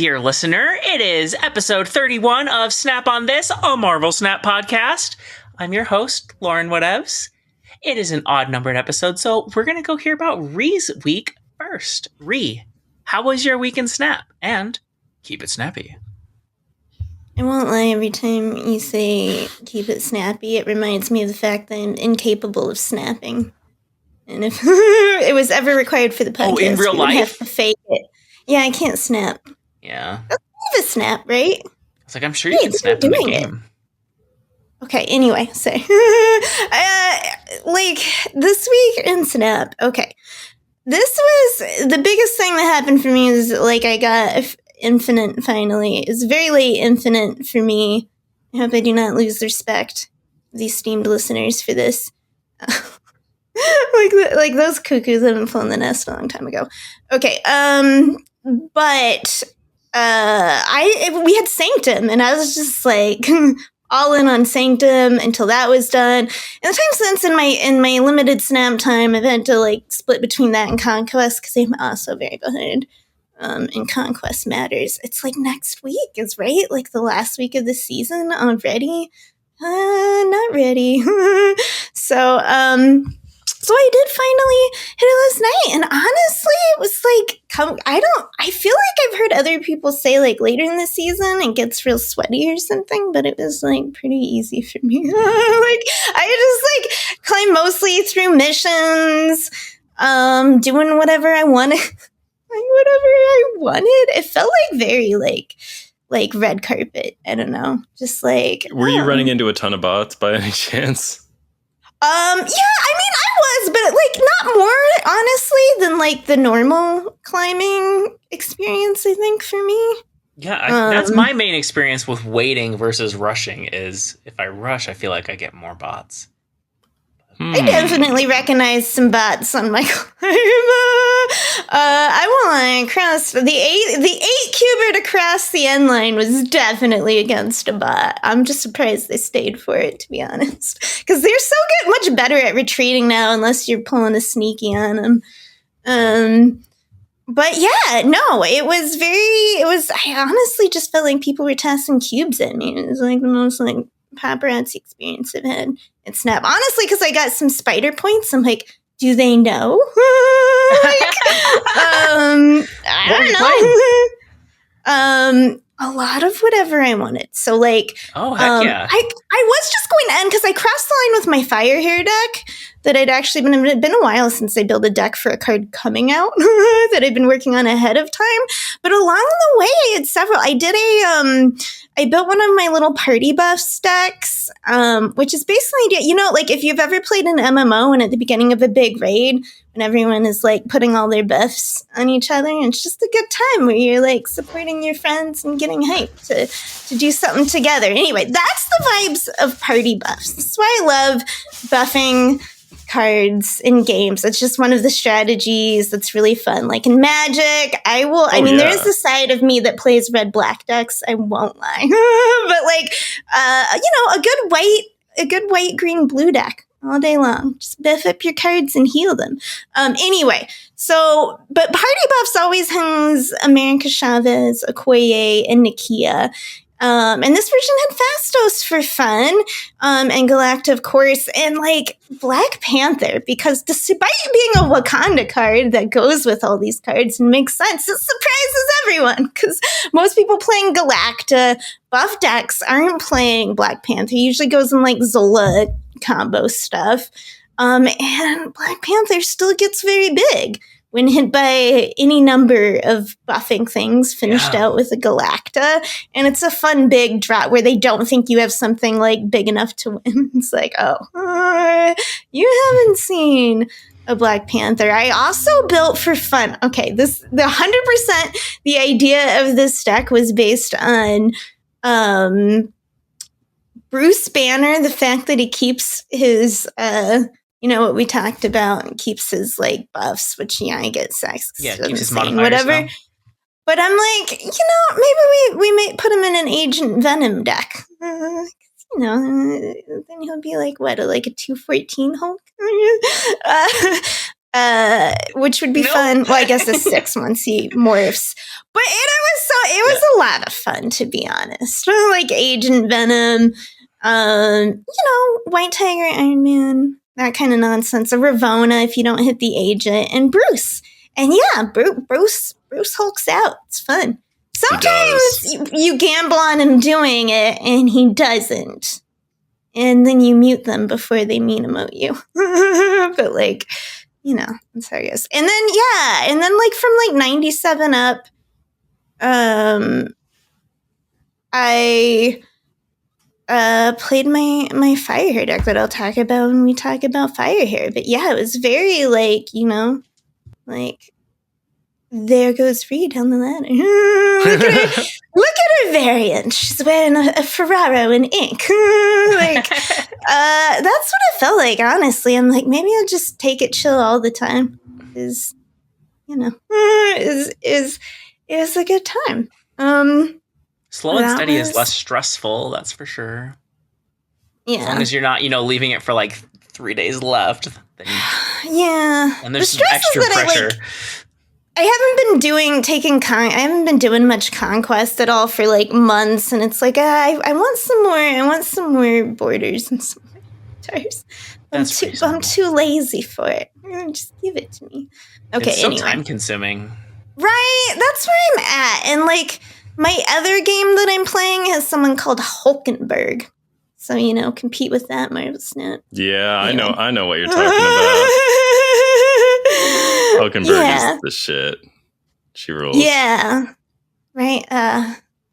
dear listener. It is episode 31 of Snap on This, a Marvel Snap podcast. I'm your host, LaurenWhatevs. It is an odd-numbered episode, so we're going to go hear about Rie's week first. Rie, how was your week in Snap? And keep it snappy. I won't lie, every time you say keep it snappy, it reminds me of the fact that I'm incapable of snapping. And if it was ever required for the podcast, in real life? Have to fake it. Yeah, I can't snap. Yeah. That's kind of a snap, right? It's like, I'm sure you can snap in the game. Okay, anyway, so, this week in Snap, okay. This was, the biggest thing that happened for me is, I got InfiNOT finally. It's very late InfiNOT for me. I hope I do not lose the respect of the esteemed listeners for this. like those cuckoos haven't flown the nest a long time ago. Okay, but we had Sanctum, and I was just all in on Sanctum until that was done. And the time since in my limited Snap time, I've had to split between that and Conquest because I'm also very behind in Conquest matters. It's next week is right, the last week of the season already. Not ready. So I did finally hit it last night, and honestly, it was I feel like I've heard other people say later in the season it gets real sweaty or something, but it was pretty easy for me. I just climb mostly through missions, doing whatever I wanted. It felt very red carpet. I don't know. Just Were you running into a ton of bots by any chance? Yeah, I mean, I was, but not more, honestly, than the normal climbing experience, I think, for me. Yeah, that's my main experience with waiting versus rushing is if I rush, I feel like I get more bots. I definitely recognize some bots on my climb. I won't cross the 8-cuber to cross the end line was definitely against a bot. I'm just surprised they stayed for it, to be honest, because they're so much better at retreating now, unless you're pulling a sneaky on them. But yeah, no, I honestly just felt like people were tossing cubes at me. It was the most paparazzi experience I've had at Snap. Honestly, because I got some spider points. I'm like, do they know? I don't know. A lot of whatever I wanted. So oh heck yeah. I was just going to end because I crossed the line with my Firehair deck that I'd actually been a while since I built a deck for a card coming out that I'd been working on ahead of time. But along the way, I had several. I did I built one of my little party buffs decks, which is basically, if you've ever played an MMO and at the beginning of a big raid, when everyone is putting all their buffs on each other, and it's just a good time where you're supporting your friends and getting hyped to do something together. Anyway, that's the vibes of party buffs. That's why I love buffing cards in games. It's just one of the strategies that's really fun. In Magic, there is a side of me that plays red-black decks, I won't lie. But a good white, green, blue deck all day long. Just buff up your cards and heal them. Anyway, but Party Buffs always has America Chavez, Okoye, and Nakia. And this version had Fastos for fun, and Galacta, of course, and Black Panther, because despite being a Wakanda card that goes with all these cards and makes sense, it surprises everyone, because most people playing Galacta buff decks aren't playing Black Panther. It usually goes in Zola combo stuff, and Black Panther still gets very big when hit by any number of buffing things finished out with a Galacta. And it's a fun big drop where they don't think you have something big enough to win. It's you haven't seen a Black Panther. I also built for fun. Okay, the 100%, the idea of this deck was based on Bruce Banner, the fact that he keeps his what we talked about, keeps his buffs, which I get sex. Yeah, keeps his modifiers. Whatever. But I'm maybe we might put him in an Agent Venom deck. Then he'll be a 214 Hulk. which would be fun. Well, I guess the 6 months he morphs, but it was a lot of fun, to be honest. Like Agent Venom, White Tiger, Iron Man, that kind of nonsense. A Ravonna if you don't hit the agent, and Bruce. And yeah, Bruce hulks out. It's fun. Sometimes you gamble on him doing it, and he doesn't. And then you mute them before they mean emote you. But that's how it goes. And then like from like 97 up, I played my Firehair deck that I'll talk about when we talk about Firehair. But yeah, it was very there goes Ree down the ladder. Look at her variant. She's wearing a Ferraro in ink. That's what it felt like, honestly. I'm like, maybe I'll just take it chill all the time. It was a good time. Slow and steady is less stressful, that's for sure. Yeah. As long as you're not, leaving it for like 3 days left. Then, yeah. And there's some extra pressure. I haven't been doing much conquest at all for like months, and it's like I want some more. I want some more borders and some more tires. I'm too lazy for it. Just give it to me. Okay, it's so time consuming. Right, that's where I'm at. And like my other game that I'm playing has someone called Hulkenberg. So, compete with that, Marvel Snap. Yeah, anyway. I know what you're talking about. Hulkenberg is the shit. She rules. Yeah. Right.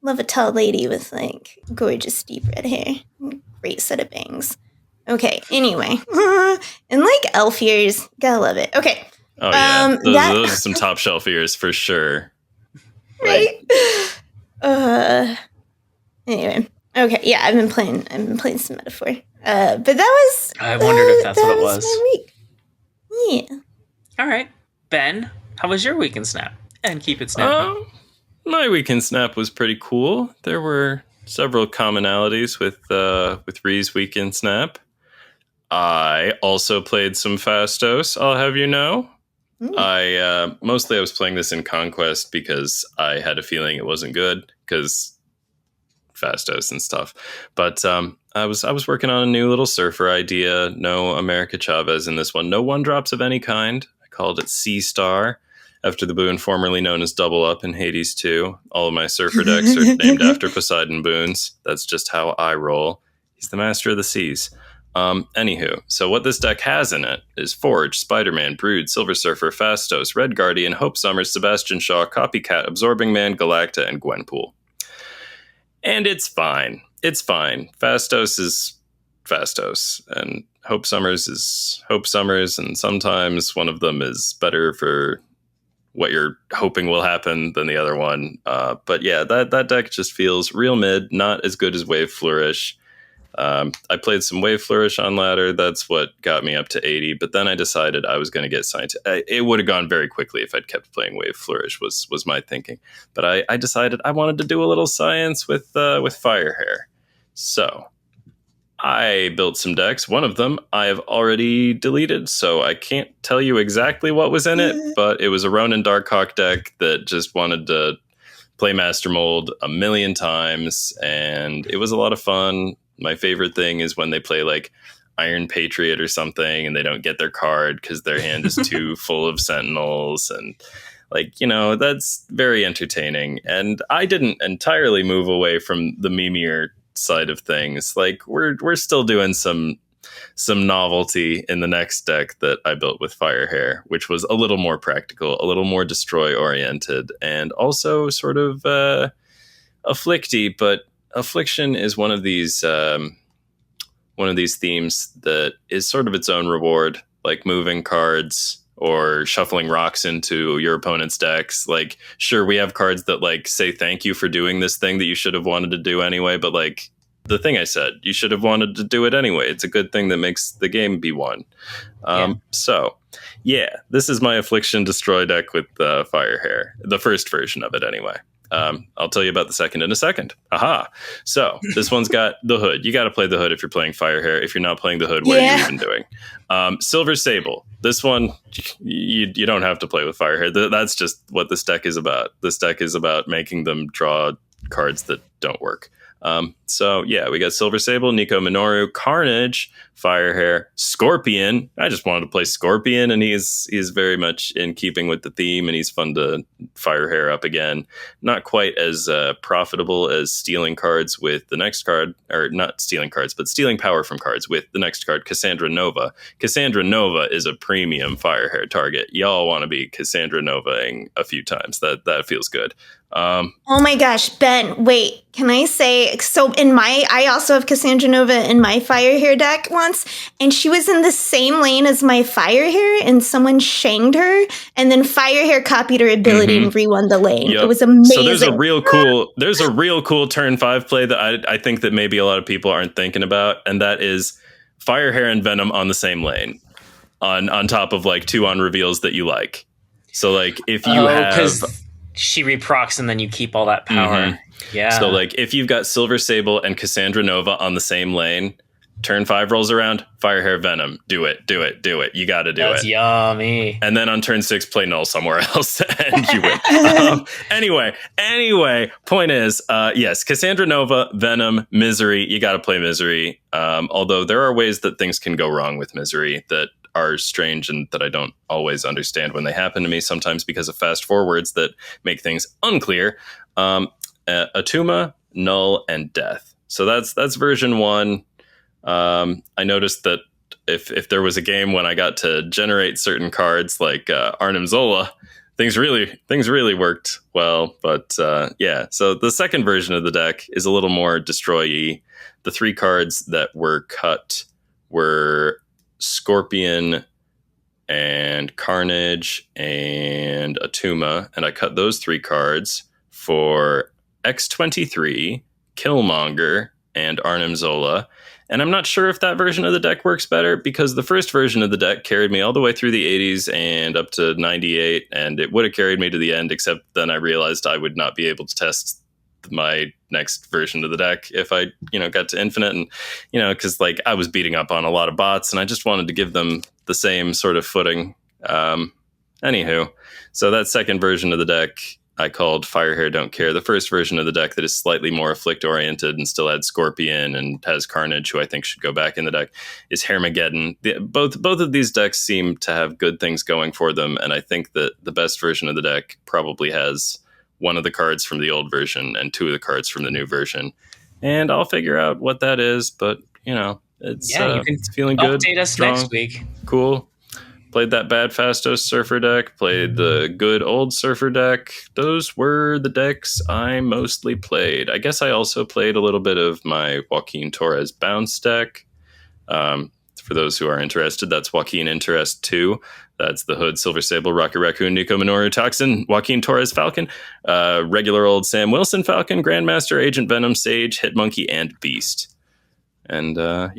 Love a tall lady with like gorgeous deep red hair. Great set of bangs. Okay, anyway. And like elf ears. Gotta love it. Okay. Oh yeah. Those are some top shelf ears for sure. Right. Anyway. Okay, yeah, I've been playing some Metaphor. But that was I wondered if that's what it was. My week. Yeah. All right. Ben, how was your week in Snap? And keep it snappy. My week in Snap was pretty cool. There were several commonalities with Ree's week in Snap. I also played some Fastos, I'll have you know. I was playing this in Conquest because I had a feeling it wasn't good because Fastos and stuff. But I was working on a new little surfer idea. No America Chavez in this one. No one drops of any kind. I called it Sea Star after the boon formerly known as Double Up in Hades 2. All of my surfer decks are named after Poseidon boons. That's just how I roll. He's the master of the seas. Anywho, so what this deck has in it is Forge, Spider-Man, Brood, Silver Surfer, Fastos, Red Guardian, Hope Summers, Sebastian Shaw, Copycat, Absorbing Man, Galacta, and Gwenpool. And it's fine. It's fine. Fastos is Fastos, and Hope Summers is Hope Summers, and sometimes one of them is better for what you're hoping will happen than the other one. But yeah, that deck just feels real mid, not as good as Wave Flourish. I played some Wave Flourish on ladder. That's what got me up to 80. But then I decided I was going to get scientific. It would have gone very quickly if I'd kept playing Wave Flourish. Was my thinking. But I decided I wanted to do a little science with Firehair. So I built some decks. One of them I have already deleted, so I can't tell you exactly what was in it. But it was a Ronin Darkhawk deck that just wanted to play Master Mold a million times, and it was a lot of fun. My favorite thing is when they play like Iron Patriot or something and they don't get their card because their hand is too full of Sentinels, and that's very entertaining. And I didn't entirely move away from the memeier side of things. Like we're still doing some novelty in the next deck that I built with Firehair, which was a little more practical, a little more destroy oriented, and also sort of afflicty, but Affliction is one of these themes that is sort of its own reward, like moving cards or shuffling rocks into your opponent's decks. Like, sure, we have cards that like say thank you for doing this thing that you should have wanted to do anyway, but like the thing I said, you should have wanted to do it anyway. It's a good thing that makes the game be won. So yeah, this is my Affliction Destroy deck with Firehair, the first version of it anyway. I'll tell you about the second in a second. Aha. So this one's got the hood. You got to play the hood if you're playing Firehair. If you're not playing the hood, what are you even doing? Silver Sable. This one, you don't have to play with Firehair. That's just what this deck is about. This deck is about making them draw cards that don't work. So yeah, we got Silver Sable, Nico Minoru, Carnage, Firehair, Scorpion. I just wanted to play Scorpion, and he's very much in keeping with the theme, and he's fun to Firehair up again. Not quite as profitable as stealing cards with the next card, or not stealing cards, but stealing power from cards with the next card, Cassandra Nova. Cassandra Nova is a premium Firehair target. Y'all want to be Cassandra Nova-ing a few times. That feels good. Oh my gosh, Ben, wait, can I say, so I also have Cassandra Nova in my Firehair deck once, and she was in the same lane as my Firehair, and someone shanged her, and then Firehair copied her ability and re-won the lane. Yep. It was amazing. So there's a real cool turn 5 play that I think that maybe a lot of people aren't thinking about, and that is Firehair and Venom on the same lane, on top of like 2 on reveals that you like. So like if you have... She reprocs and then you keep all that power. Yeah. So like if you've got Silver Sable and Cassandra Nova on the same lane, turn 5 rolls around, Firehair Venom. Do it. You got to do it. That's yummy. And then on turn 6, play null somewhere else and you win. Anyway, point is, yes, Cassandra Nova, Venom, Misery. You got to play Misery. Although there are ways that things can go wrong with Misery that are strange and that I don't always understand when they happen to me, sometimes because of fast forwards that make things unclear. Atuma, Null, and Death. So that's version 1. I noticed that if there was a game when I got to generate certain cards like Arnim Zola, things really worked well. But yeah, so the second version of the deck is a little more destroy-y. The 3 cards that were cut were Scorpion and Carnage and Atuma, and I cut those 3 cards for X23, Killmonger, and Arnim Zola. And I'm not sure if that version of the deck works better, because the first version of the deck carried me all the way through the 80s and up to 98, and it would have carried me to the end, except then I realized I would not be able to test my next version of the deck if I, got to Infinite, and, because like I was beating up on a lot of bots and I just wanted to give them the same sort of footing. Anywho, so that second version of the deck I called Firehair Don't Care. The first version of the deck that is slightly more afflict oriented and still had Scorpion and has Carnage, who I think should go back in the deck, is Hairmageddon. Both of these decks seem to have good things going for them, and I think that the best version of the deck probably has one of the cards from the old version and 2 of the cards from the new version. And I'll figure out what that is, but, it's, it's feeling good. Update us strong, next week. Cool. Played that bad Fastos Surfer deck, played the good old Surfer deck. Those were the decks I mostly played. I guess I also played a little bit of my Joaquin Torres Bounce deck. For those who are interested, that's Joaquin Interest 2. That's the Hood, Silver Sable, Rocket Raccoon, Nico Minoru, Toxin, Joaquin Torres Falcon, regular old Sam Wilson Falcon, Grandmaster, Agent Venom, Sage, Hitmonkey, and Beast. And those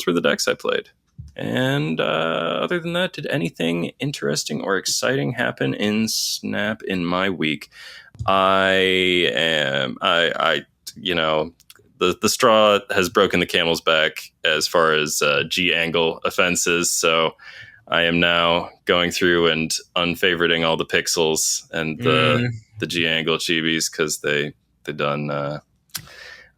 were the decks I played. And other than that, did anything interesting or exciting happen in Snap in my week? The straw has broken the camel's back as far as G-angle offenses, so I am now going through and unfavoriting all the pixels and the G-angle chibis, because they done...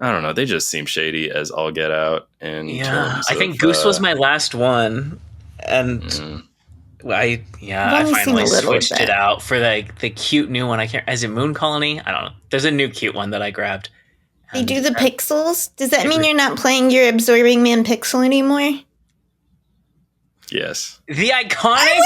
I don't know. They just seem shady as all get out. And I think Goose was my last one, and I finally switched it out for the cute new one. I can't. Is it Moon Colony? I don't know. There's a new cute one that I grabbed. They do the pixels. Does that mean you're not playing your Absorbing Man pixel anymore? Yes. The iconic.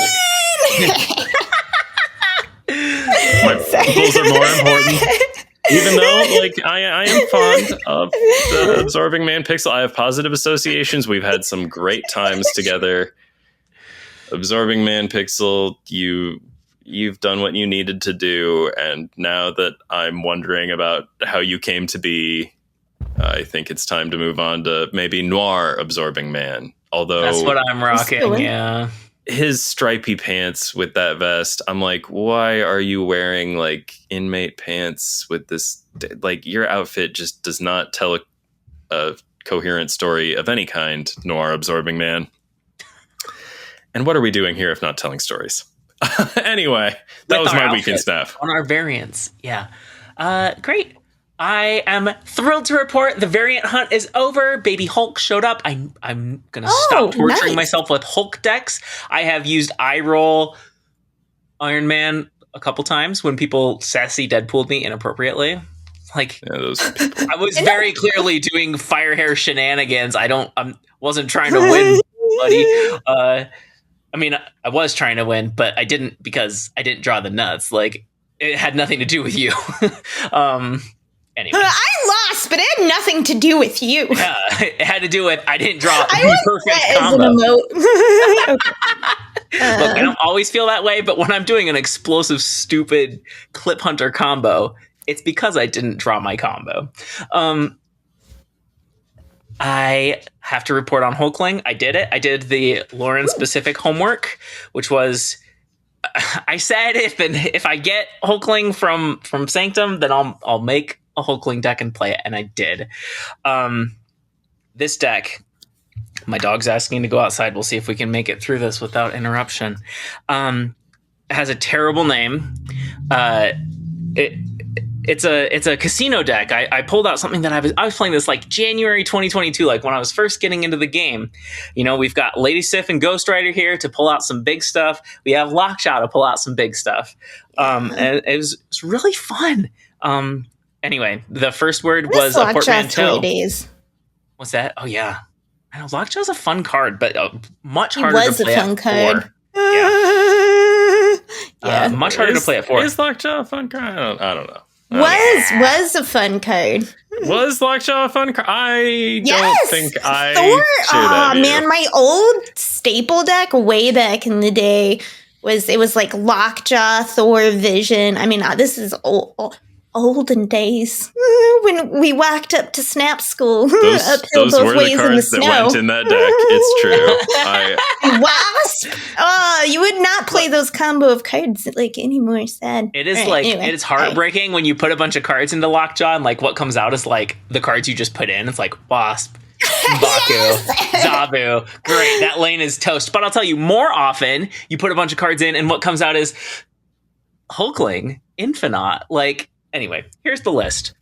My pixels are more important. Even though, I am fond of the Absorbing Man pixel, I have positive associations. We've had some great times together. Absorbing Man pixel, you've done what you needed to do, and now that I'm wondering about how you came to be, I think it's time to move on to maybe Noir Absorbing Man. Although that's what I'm rocking, yeah. his stripy pants with that vest, I'm like, why are you wearing like inmate pants with this? Like, your outfit just does not tell a coherent story of any kind, noir absorbing man. And what are we doing here if not telling stories? Anyway, that was my weekend stuff. On our variants. Yeah. Great. I am thrilled to report the variant hunt is over. Baby Hulk showed up. I'm going to stop torturing myself with Hulk decks. I have used iRoll Iron Man a couple times when people sassy Deadpooled me inappropriately. Like, those people. I was very clearly doing Firehair shenanigans. I wasn't trying to win, buddy. I mean, I was trying to win, but I didn't because I didn't draw the nuts. Like, it had nothing to do with you. Anyway. I lost, but it had nothing to do with you. Yeah, it had to do with I didn't draw the perfect combo. Look, I don't always feel that way, but when I'm doing an explosive, stupid Clip Hunter combo, it's because I didn't draw my combo. I have to report on Hulkling. I did it. I did the Lauren-specific homework, which was... I said if I get Hulkling from Sanctum, then I'll make a Hulkling deck and play it, and I did. This deck, my dog's asking to go outside. We'll see if we can make it through this without interruption. It has a terrible name. It's a casino deck. I pulled out something that I was playing this like January 2022, like when I was first getting into the game. You know, we've got Lady Sif and Ghost Rider here to pull out some big stuff. We have Lockjaw to pull out some big stuff. And it was really fun. Anyway, the first word was a portmanteau. What's that? Oh yeah, I know Lockjaw's a fun card, but much harder to play at 4. Yeah, much harder to play at 4. Is Lockjaw a fun card? I don't know. Was a fun card. Was Lockjaw a fun card? I don't think I share that view. Man, my old staple deck way back in the day was like Lockjaw, Thor, Vision. I mean, this is olden days when we walked up to Snap School uphill both ways in the snow. That went in that deck. It's true. Wasp. You would not play those combo of cards like anymore. Sad. It is it's heartbreaking when you put a bunch of cards into Lockjaw and like what comes out is like the cards you just put in. It's like Wasp, Baku, Zabu. Great, that lane is toast. But I'll tell you, more often you put a bunch of cards in and what comes out is Hulkling, InfiNOT. Like, anyway, here's the list.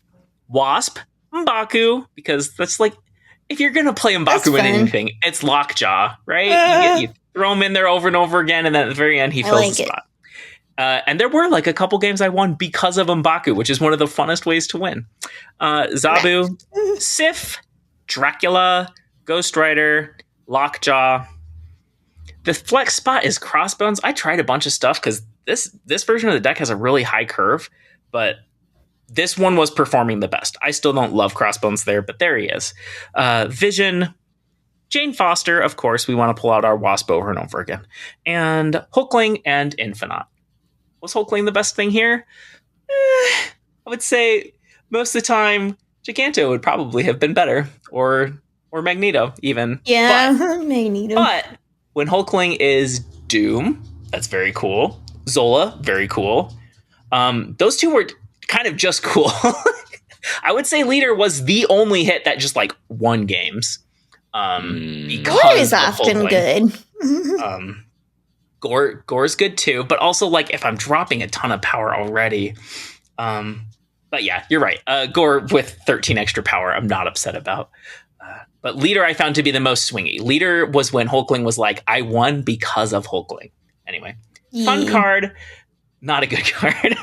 Wasp, M'Baku, because that's like, if you're going to play M'Baku in anything, it's Lockjaw, right? You throw him in there over and over again, and then at the very end, he fills the spot. And there were like a couple games I won because of M'Baku, which is one of the funnest ways to win. Zabu, Sif, Dracula, Ghost Rider, Lockjaw. The flex spot is Crossbones. I tried a bunch of stuff because this version of the deck has a really high curve, but this one was performing the best. I still don't love Crossbones there, but there he is. Vision, Jane Foster, of course. We want to pull out our Wasp over and over again. And Hulkling and InfiNOT. Was Hulkling the best thing here? I would say most of the time, Giganto would probably have been better. Or Magneto, even. Yeah, Magneto. But when Hulkling is Doom, that's very cool. Zola, very cool. Those two were kind of just cool. I would say Leader was the only hit that just like won games. Gore is often good. Gore's good too, but also like if I'm dropping a ton of power already. But yeah, you're right. Gore with 13 extra power, I'm not upset about. But Leader I found to be the most swingy. Leader was when Hulkling was like, I won because of Hulkling. Anyway, fun card. Not a good card.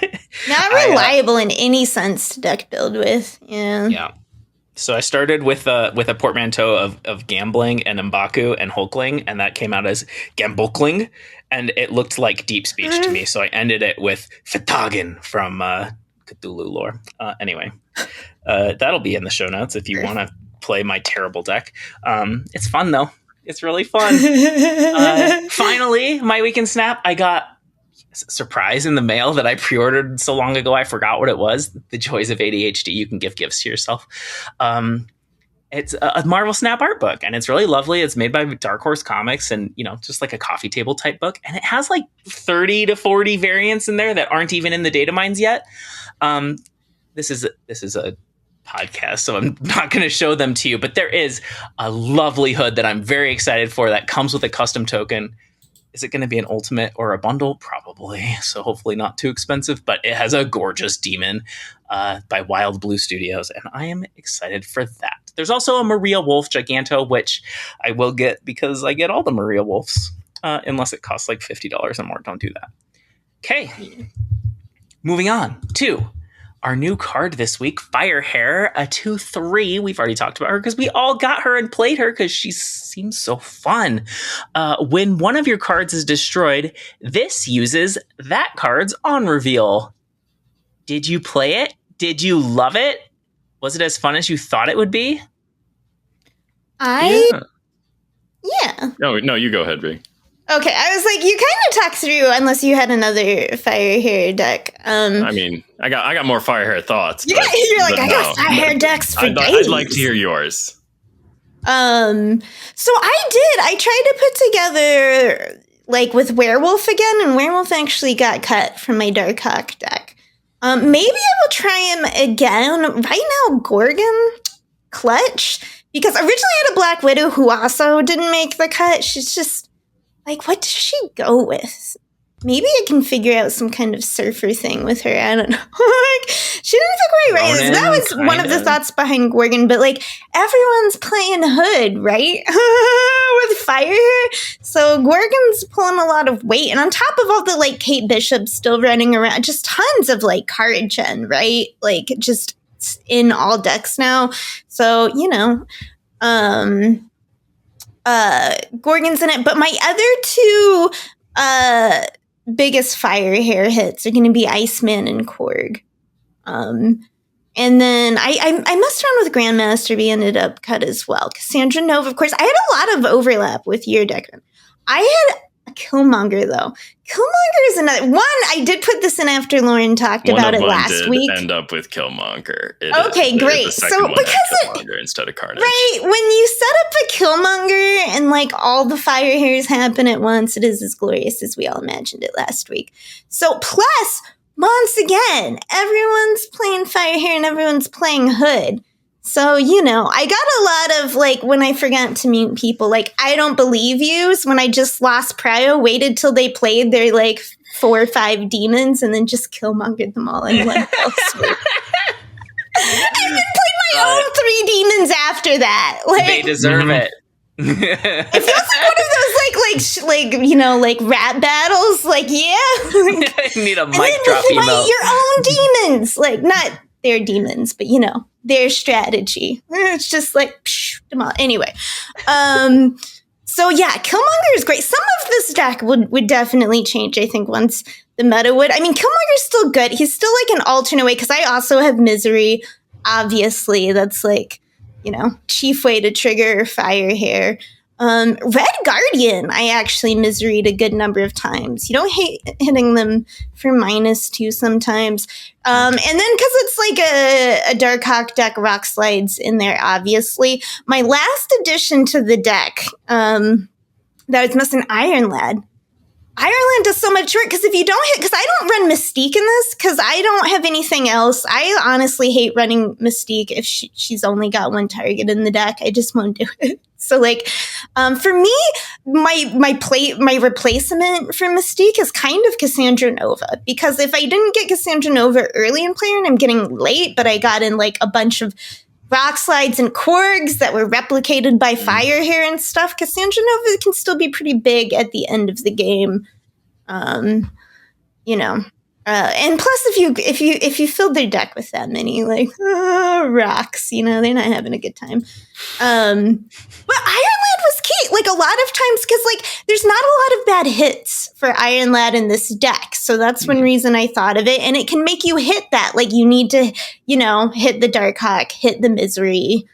Not reliable in any sense to deck build with. Yeah. So I started with a portmanteau of Gambling and M'Baku and Hulkling, and that came out as Gambokling, and it looked like Deep Speech to me. So I ended it with Fitagen from Cthulhu lore. Anyway, that'll be in the show notes if you want to play my terrible deck. It's fun though. It's really fun. Finally, my weekend snap. I got surprise in the mail that I pre-ordered so long ago I forgot what it was. The joys of ADHD. You can give gifts to yourself. It's a Marvel Snap art book, and it's really lovely. It's made by Dark Horse Comics, and just like a coffee table type book. And it has like 30 to 40 variants in there that aren't even in the data mines yet. This is a podcast, so I'm not going to show them to you. But there is a lovely hood that I'm very excited for that comes with a custom token. Is it going to be an ultimate or a bundle? Probably. So hopefully not too expensive, but it has a gorgeous demon by Wild Blue Studios, and I am excited for that. There's also a Maria Wolf Giganto, which I will get because I get all the Maria Wolves, unless it costs like $50 or more. Don't do that. Okay. Moving on to our new card this week, Firehair, a 2/3. We've already talked about her because we all got her and played her because she seems so fun. When one of your cards is destroyed, this uses that card's on reveal. Did you play it? Did you love it? Was it as fun as you thought it would be? Yeah. No, you go ahead, Rig. Okay, I was like, you kind of talked through, unless you had another Firehair deck. I mean, I got more Firehair thoughts. You're like, I got Firehair decks for days. I'd like to hear yours. So I tried to put together, like, with Werewolf again, and Werewolf actually got cut from my Darkhawk deck. Maybe I will try him again. Right now, Gorgon, Clutch, because originally I had a Black Widow who also didn't make the cut. She's just... like, what does she go with? Maybe I can figure out some kind of surfer thing with her. I don't know. Like, she didn't look right. Ronan, That was one of the thoughts behind Gorgon. But, like, everyone's playing Hood, right? With Firehair. So Gorgon's pulling a lot of weight. And on top of all the, like, Kate Bishop still running around, just tons of, like, card gen, right? Like, just in all decks now. So, Gorgon's in it, but my other two biggest Firehair hits are going to be Iceman and Korg. And then I messed around with Grandmaster, we ended up cut as well. Cassandra Nova, of course. I had a lot of overlap with your deck. I had a Killmonger, though. Killmonger is another one. I did put this in after Lauren talked about it last week. End up with Killmonger. Okay, great. So because Killmonger instead of Carnage, right? When you set up a Killmonger and like all the Firehairs happen at once, it is as glorious as we all imagined it last week. So plus, once again, everyone's playing Firehair and everyone's playing Hood. So, I got a lot of, like, when I forgot to mute people, like, I don't believe yous when I just lost Prio, waited till they played their, like, 4 or 5 demons, and then just Killmongered them all in one fell swoop. And then played my own 3 demons after that. Like, they deserve it. It feels like one of those, like rap battles. Like, yeah. I need a mic drop emote. emote. Your own demons. Like, not their demons, but, their strategy. It's just like, them all. Anyway. So yeah, Killmonger is great. Some of this deck would definitely change, I think, once the meta would. I mean, Killmonger's still good. He's still like an alternate way, because I also have Misery, obviously. That's like, chief way to trigger Firehair. Red Guardian, I actually misread a good number of times. You don't hate hitting them for -2 sometimes. And then because it's like a Darkhawk deck, Rock Slides in there, obviously. My last addition to the deck, that was missing Iron Lad. Iron Lad does so much work, because if you don't hit, because I don't run Mystique in this, because I don't have anything else. I honestly hate running Mystique if she's only got one target in the deck. I just won't do it. So, like, for me, my replacement for Mystique is kind of Cassandra Nova, because if I didn't get Cassandra Nova early in player and I'm getting late, but I got in like a bunch of Rock Slides and Korgs that were replicated by Firehair and stuff, Cassandra Nova can still be pretty big at the end of the game. And plus, if you filled their deck with that many like rocks, they're not having a good time. But Iron Lad was key. Like, a lot of times, because like there's not a lot of bad hits for Iron Lad in this deck, so that's one reason I thought of it. And it can make you hit that. Like, you need to, hit the Darkhawk, hit the Misery,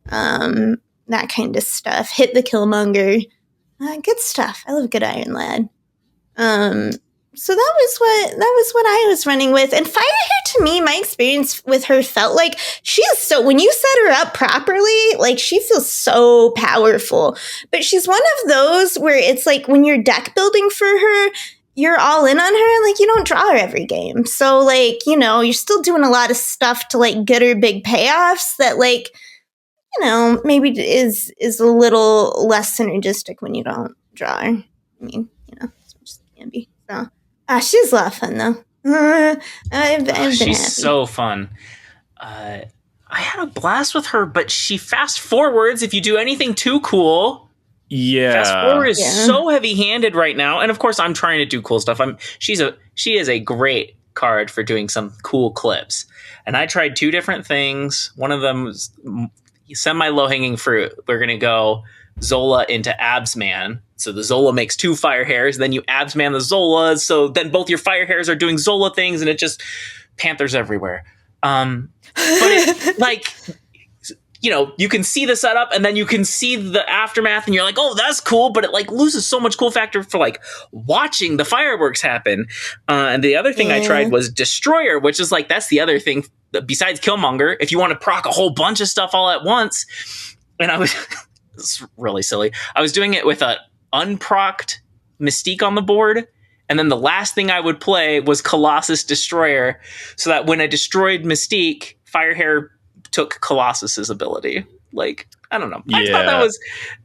that kind of stuff. Hit the Killmonger. Good stuff. I love good Iron Lad. So that was what I was running with. And Firehair, to me, my experience with her felt like when you set her up properly, like she feels so powerful. But she's one of those where it's like when you're deck building for her, you're all in on her, like you don't draw her every game. So like, you're still doing a lot of stuff to like get her big payoffs that like, maybe is a little less synergistic when you don't draw her. I mean, as much as it can be. So she's a lot of fun though. I've been she's happy. So fun. I had a blast with her, but she fast forwards if you do anything too cool. Yeah. Fast forward is so heavy-handed right now, and of course I'm trying to do cool stuff. She is a great card for doing some cool clips. And I tried 2 different things. One of them was semi low-hanging fruit. We're gonna go Zola into Absman. So the Zola makes 2 Firehairs, then you Absman the Zolas, so then both your Firehairs are doing Zola things, and it just Panthers everywhere. But it, like, you can see the setup and then you can see the aftermath and you're like, oh, that's cool. But it like loses so much cool factor for like watching the fireworks happen. And the other thing I tried was Destroyer, which is like, that's the other thing besides Killmonger. If you want to proc a whole bunch of stuff all at once. And it's really silly. I was doing it with a unprocced Mystique on the board. And then the last thing I would play was Colossus Destroyer. So that when I destroyed Mystique, Firehair took Colossus's ability. Like, I don't know. Yeah. I thought that was...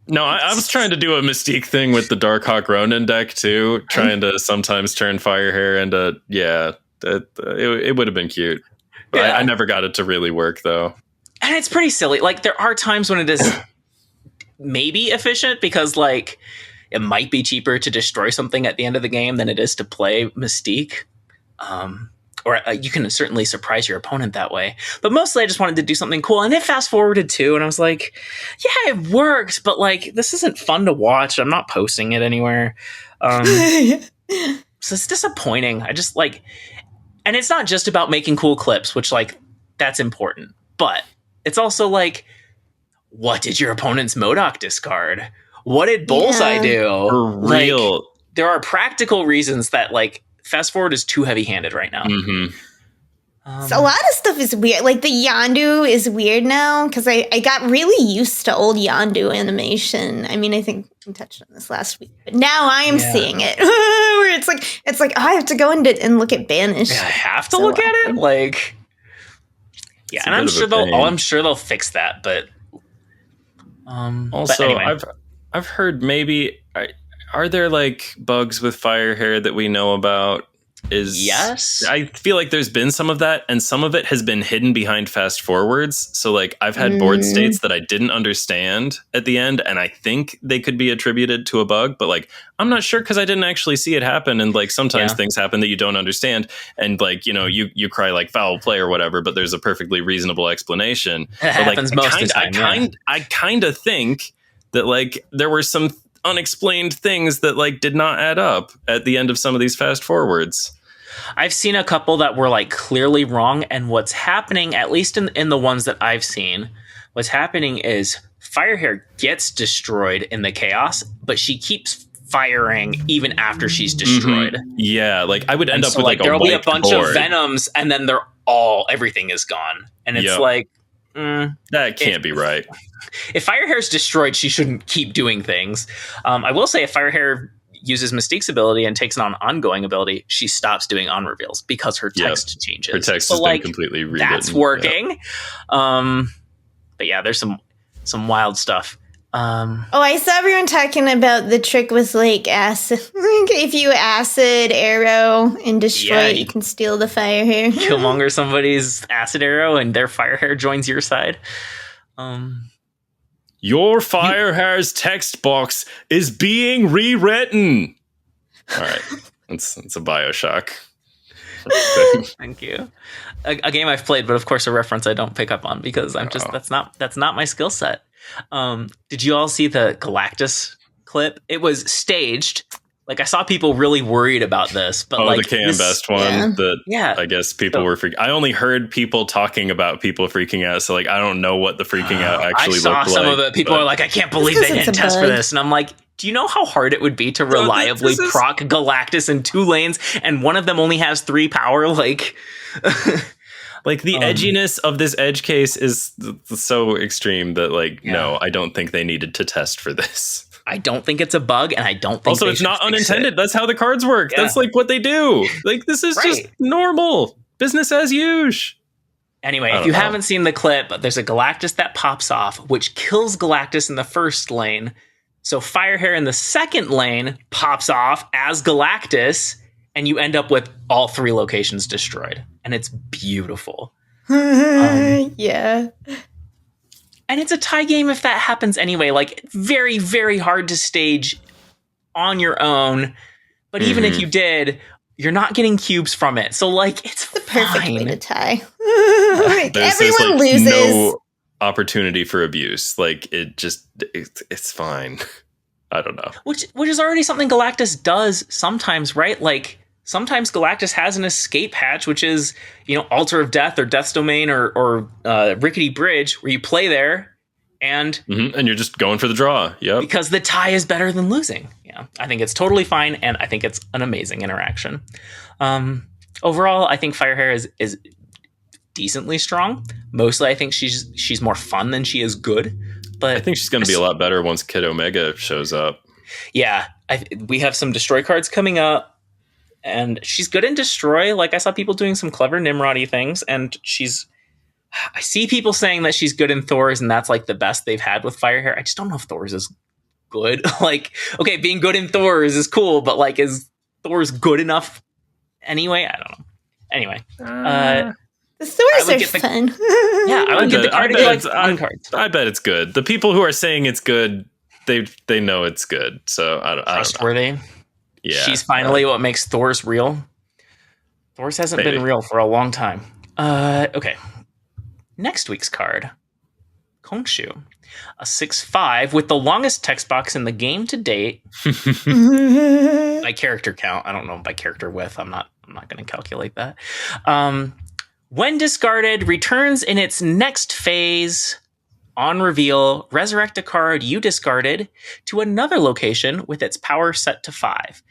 No, I was trying to do a Mystique thing with the Darkhawk Ronin deck, too. Trying to sometimes turn Firehair into... Yeah, it would have been cute. Yeah. I never got it to really work, though. And it's pretty silly. Like, there are times when it is maybe efficient, because, like, it might be cheaper to destroy something at the end of the game than it is to play Mystique. Or you can certainly surprise your opponent that way. But mostly I just wanted to do something cool. And it fast forwarded too. And I was like, yeah, it works. But like, this isn't fun to watch. I'm not posting it anywhere. So it's disappointing. I just like, and it's not just about making cool clips, which like, that's important. But it's also like, what did your opponent's MODOK discard? What did Bullseye do? For real. Like, there are practical reasons that like, fast forward is too heavy-handed right now. Mm-hmm. So a lot of stuff is weird. Like the Yondu is weird now because I got really used to old Yondu animation. I mean, I think we touched on this last week, but now I am seeing it where it's like oh, I have to go and look at Banish. Yeah, I have to look at it. Like, yeah, and I'm sure they'll fix that. But also, but anyway. I've heard maybe. Are there like bugs with Firehair that we know about? Yes. I feel like there's been some of that, and some of it has been hidden behind fast forwards. So like I've had board states that I didn't understand at the end, and I think they could be attributed to a bug, but like I'm not sure because I didn't actually see it happen. And like sometimes things happen that you don't understand, and like you cry like foul play or whatever, but there's a perfectly reasonable explanation. It happens most of the time. I kind of think that like there were some unexplained things that like did not add up at the end of some of these fast forwards. I've seen a couple that were like clearly wrong, and what's happening, at least in the ones that I've seen, what's happening is Firehair gets destroyed in the chaos, but she keeps firing even after she's destroyed. Mm-hmm. Yeah, like I would end up with like there'll be a bunch board. of Venoms, and then everything is gone, and it's like that can't be right. If Firehair's destroyed, she shouldn't keep doing things. I will say if Firehair uses Mystique's ability and takes on ongoing ability, she stops doing on reveals because her text changes. Her text has been completely rewritten. That's working. But yeah, there's some wild stuff. I saw everyone talking about the trick with like acid. If you acid arrow and destroy it, you can steal the Firehair. Killmonger somebody's acid arrow and their Firehair joins your side. Your Firehair's text box is being rewritten. All right, it's a BioShock. Thank you. A game I've played, but of course a reference I don't pick up on because I'm just that's not my skill set. Did you all see the Galactus clip? It was staged. Like I saw people really worried about this, but like the Can Best one that I guess people were freaking. I only heard people talking about people freaking out, so like I don't know what the freaking out actually looked like. I saw some of it. People are like, I can't believe they didn't test for this, and I'm like, do you know how hard it would be to reliably proc Galactus in 2 lanes, and one of them only has 3 power? Like, like the edginess of this edge case is so extreme that like no, I don't think they needed to test for this. I don't think it's a bug, and I don't think also it's not unintended. That's how the cards work. Yeah. That's like what they do. Like this is just normal business as usual. Anyway, if you haven't seen the clip, there's a Galactus that pops off, which kills Galactus in the first lane. So Firehair in the second lane pops off as Galactus, and you end up with all 3 locations destroyed, and it's beautiful. Yeah. And it's a tie game if that happens anyway. Like, very, very hard to stage on your own. But even if you did, you're not getting cubes from it. So, like, it's the perfect way to tie. Everyone loses. No opportunity for abuse. Like, it's fine. I don't know. Which is already something Galactus does sometimes, right? Like, sometimes Galactus has an escape hatch, which is, Altar of Death or Death's Domain or Rickety Bridge, where you play there and you're just going for the draw. Yep. Because the tie is better than losing. Yeah, I think it's totally fine, and I think it's an amazing interaction. Overall, I think Firehair is decently strong. Mostly, I think she's more fun than she is good. But I think she's going to be a lot better once Kid Omega shows up. Yeah, we have some Destroy cards coming up. And she's good in Destroy. Like, I saw people doing some clever Nimrod-y things, and I see people saying that she's good in Thor's, and that's like the best they've had with Firehair. I just don't know if Thor's is good. Like, okay, being good in Thor's is cool, but like, is Thor's good enough anyway? I don't know. Anyway, the Thor's are fun. Yeah, I would get the card on cards. I bet it's good. The people who are saying it's good, they know it's good. So I don't know. Trustworthy. Yeah, she's finally what makes Thor's real. Thor's hasn't been real for a long time. Okay. Next week's card. Khonshu. A 6/5 with the longest text box in the game to date. By character count. I don't know by character width. I'm not going to calculate that. When discarded, returns in its next phase. On reveal, resurrect a card you discarded to another location with its power set to 5.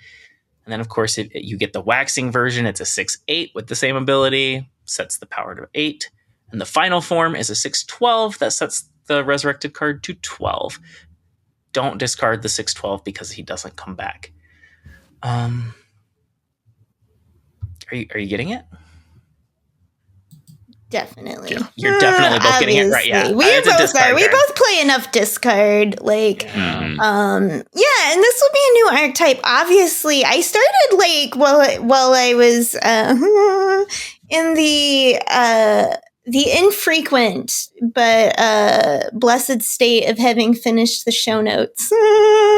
And then, of course, you get the waxing version. It's a 6/8 with the same ability, sets the power to 8. And the final form is a 6/12 that sets the resurrected card to 12. Don't discard the 6/12 because he doesn't come back. Are you getting it? Definitely. Yeah. You're definitely both getting it right. Yeah. We both are. We both play enough discard. Like, and this will be a new archetype. Obviously, I started like while I was in the infrequent but blessed state of having finished the show notes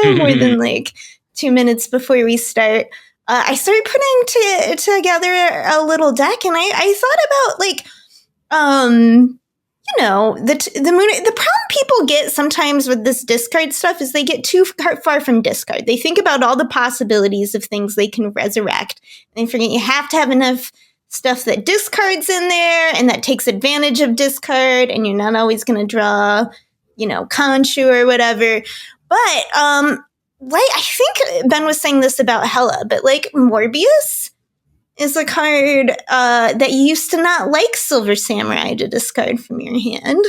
more than like 2 minutes before we start. I started putting together a little deck, and I thought about like. The problem people get sometimes with this discard stuff is they get too far from discard. They think about all the possibilities of things they can resurrect, and they forget you have to have enough stuff that discards in there and that takes advantage of discard, and you're not always going to draw, Khonshu or whatever. But, I think Ben was saying this about Hela, but like Morbius is a card that you used to not like Silver Samurai to discard from your hand.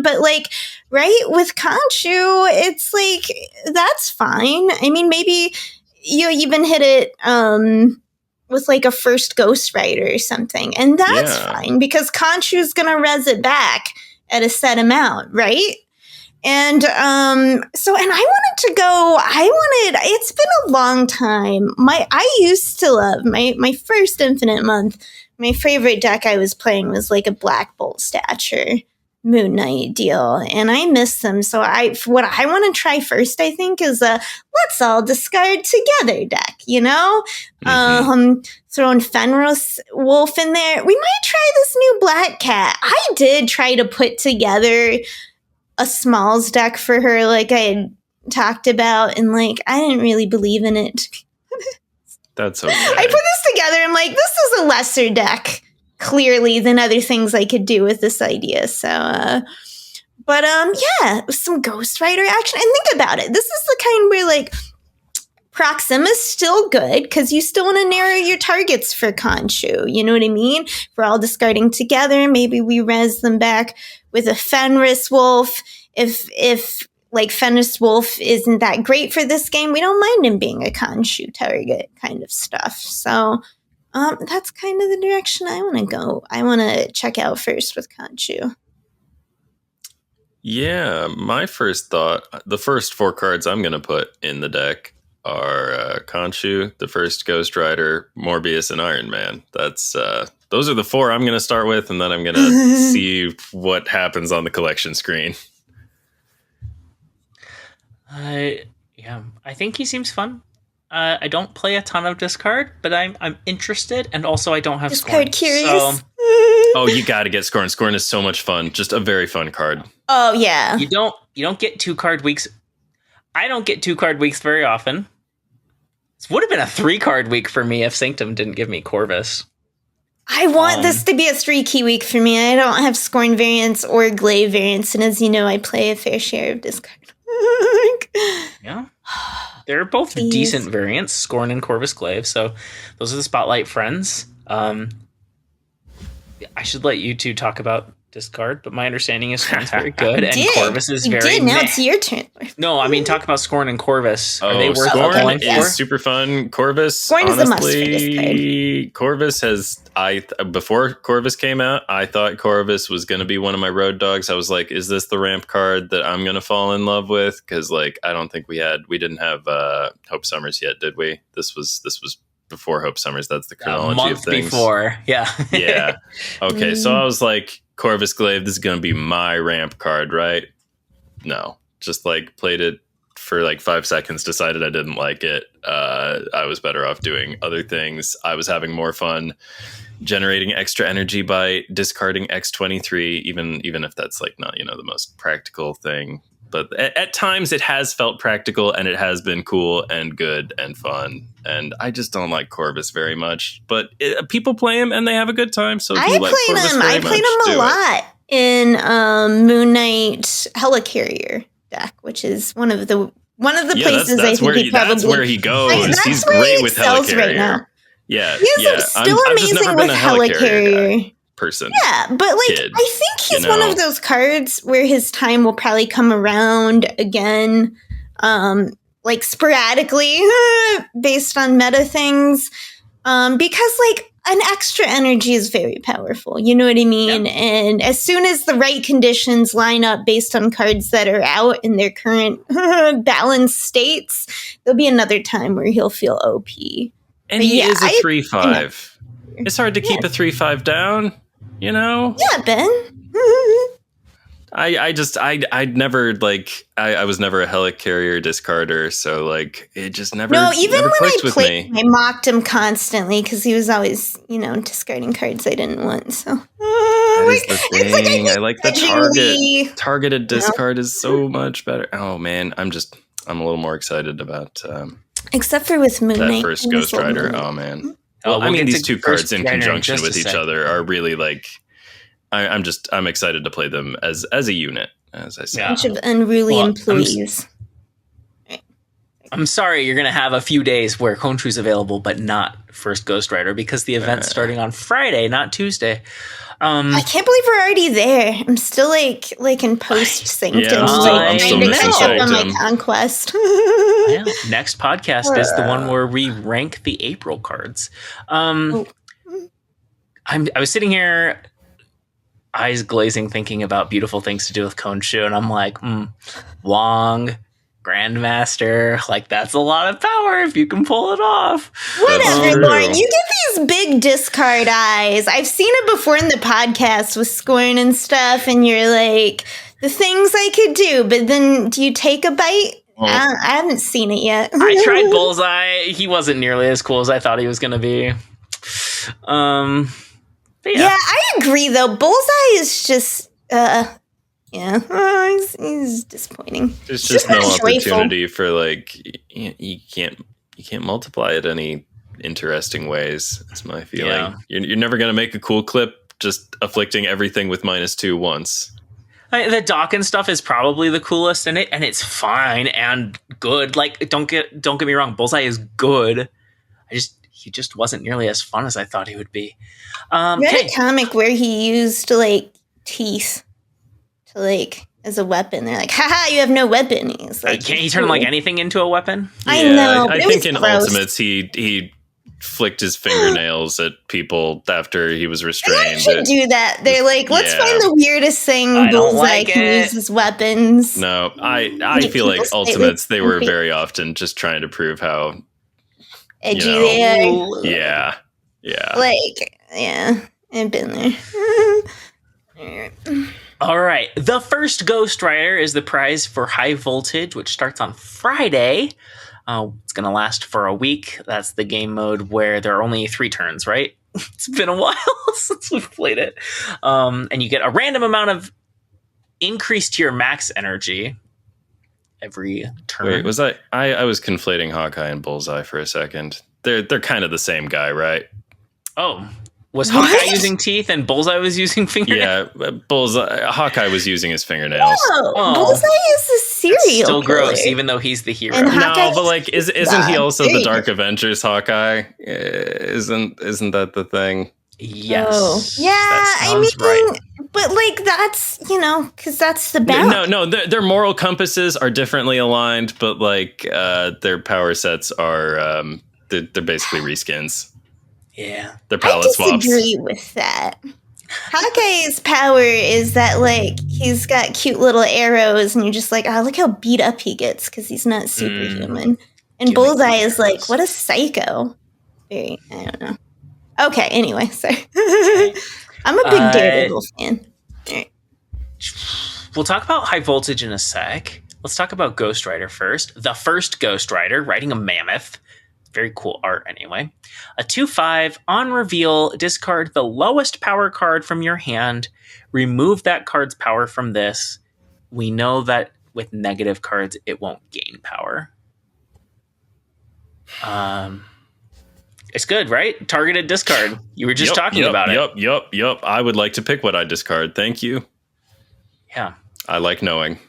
But like, right, with Khonshu, it's like, that's fine. I mean, maybe you even hit it with like a first Ghost Rider or something. And that's fine because Khonshu's going to res it back at a set amount, right? And it's been a long time. I used to love my first Infinite month. My favorite deck I was playing was like a Black Bolt Stature Moon Knight deal, and I miss them. So what I want to try first, I think, is a let's all discard together deck. Throwing Fenris Wolf in there. We might try this new Black Cat. I did try to put together a Smalls deck for her, like I had talked about, and like I didn't really believe in it That's okay. I put this together. I'm like, this is a lesser deck, clearly, than other things I could do with this idea. So, yeah, some Ghost Rider action. And think about it. This is the kind where, like, Proxima's still good because you still want to narrow your targets for Khonshu. You know what I mean? We're all discarding together. Maybe we res them back with a Fenris Wolf. If like Fenris Wolf isn't that great for this game, we don't mind him being a Khonshu target kind of stuff. So that's kind of the direction I want to go. I want to check out first with Khonshu. Yeah, my first thought, the first 4 cards I'm going to put in the deck are Khonshu, the first Ghost Rider, Morbius, and Iron Man. That's those are the 4 I'm going to start with, and then I'm going to see what happens on the collection screen. I think he seems fun. I don't play a ton of discard, but I'm interested, and also I don't have Scorn. Discard curious. So, oh, you got to get Scorn. Scorn is so much fun. Just a very fun card. Oh yeah. You don't get 2 card weeks. I don't get 2 card weeks very often. This would have been a 3 card week for me if Sanctum didn't give me Corvus. I want this to be a 3 key week for me. I don't have Scorn variants or Glaive variants, and as you know, I play a fair share of discard. Yeah. They're both decent variants, Scorn and Corvus Glaive, so those are the Spotlight friends. I should let you two talk about discard, but my understanding is Scorn's very good, and Corvus is very now it's your turn. No, I mean, talk about Scorn and Corvus. Are they worth Scorn pulling for? is super fun. Corvus, Scorn is honestly, the must for Corvus has, before Corvus came out, I thought Corvus was going to be one of my road dogs. I was like, is this the ramp card that I'm going to fall in love with? Because, like, I don't think we didn't have Hope Summers yet, did we? This was before Hope Summers. That's the chronology of things. Before, yeah. Yeah. Okay, so I was like, Corvus Glaive, this is going to be my ramp card, right? No. Just like played it for like 5 seconds, decided I didn't like it. I was better off doing other things. I was having more fun generating extra energy by discarding X23, even if that's like not, the most practical thing. But at times it has felt practical, and it has been cool and good and fun. And I just don't like Corvus very much. But people play him and they have a good time. So I played him a lot in Moon Knight Helicarrier deck, which is one of the places I think he probably. That's where he goes. He's great with Helicarrier right now. Yeah, he's still amazing with Helicarrier. Person. Yeah, but like kid, I think he's one of those cards where his time will probably come around again, like sporadically based on meta things, because like an extra energy is very powerful. You know what I mean? Yep. And as soon as the right conditions line up based on cards that are out in their current balanced states, there'll be another time where he'll feel OP. And he is a 3/5. It's hard to keep a 3/5 down. Yeah, Ben. I'd never I was never a Helicarrier discarder, so like it just never. No, even never when I played, I mocked him constantly because he was always discarding cards I didn't want. So that is the thing. I like the targeted discard is so much better. Oh man, I'm a little more excited about. Except for with Moon Knight, that first Ghost Rider. Oh man. Well, I mean, these 2 cards in conjunction with each other are really like. I'm excited to play them as a unit, as I said. A bunch of unruly employees. I'm sorry, you're going to have a few days where Khonshu's available, but not first Ghost Rider because the event's starting on Friday, not Tuesday. I can't believe we're already there. I'm still like in post-Sanctum. Yeah, I'm still missing Sanctum. On my conquest. Yeah, next podcast is the one where we rank the April cards. I was sitting here, eyes glazing, thinking about beautiful things to do with Khonshu, and I'm like, Wong, Grandmaster, like that's a lot of power if you can pull it off. Whatever, Lauren. You get these big discard eyes. I've seen it before in the podcast with Scorn and stuff, and you're like, the things I could do, but then do you take a bite? I haven't seen it yet. I tried Bullseye. He wasn't nearly as cool as I thought he was going to be. Yeah, I agree, though. Bullseye is just, he's disappointing. There's just no opportunity for like you can't multiply it any interesting ways. That's my feeling. Yeah. You're never going to make a cool clip just afflicting everything with -2 once. The Dawkins stuff is probably the coolest in it, and it's fine and good. Like, don't get me wrong, Bullseye is good. He just wasn't nearly as fun as I thought he would be. Read a comic where he used like teeth to like as a weapon. They're like, haha, you have no weapon. He's like, can't he turn like anything into a weapon? I know. I think in Ultimates he flicked his fingernails at people after he was restrained. They should do that. They're like, let's find the weirdest thing Bullseye can use as weapons. No, I feel like Ultimates, they were very often just trying to prove how edgy they are. Yeah. Like, yeah, I've been there. All right. The first Ghost Rider is the prize for High Voltage, which starts on Friday. It's going to last for a week. That's the game mode where there are only 3 turns, right? It's been a while since we've played it. And you get a random amount of increase to your max energy every turn. Wait, was I was conflating Hawkeye and Bullseye for a second. They're kind of the same guy, right? Oh, was Hawkeye using teeth and Bullseye was using fingernails? Yeah, Hawkeye was using his fingernails. No, Bullseye is a serial still killer. Gross, even though he's the hero. No, but like, isn't he also the Dark Avengers Hawkeye? Isn't that the thing? Yes. Oh. Yeah, I mean, right. But like that's, because that's the balance. No, their moral compasses are differently aligned, but like their power sets are they're basically reskins. Yeah, they're palette swaps. I disagree with that. Hawkeye's power is that like he's got cute little arrows, and you're just like, oh, look how beat up he gets because he's not superhuman. And Bullseye is like, what a psycho. I don't know. Okay, anyway, sorry. I'm a big Daredevil fan. All right. We'll talk about High Voltage in a sec. Let's talk about Ghost Rider first. The first Ghost Rider, riding a mammoth. Very cool art anyway. A 2/5, on reveal, discard the lowest power card from your hand. Remove that card's power from this. We know that with negative cards, it won't gain power. It's good, right? Targeted discard. You were just talking about it. Yep. I would like to pick what I discard. Thank you. Yeah. I like knowing.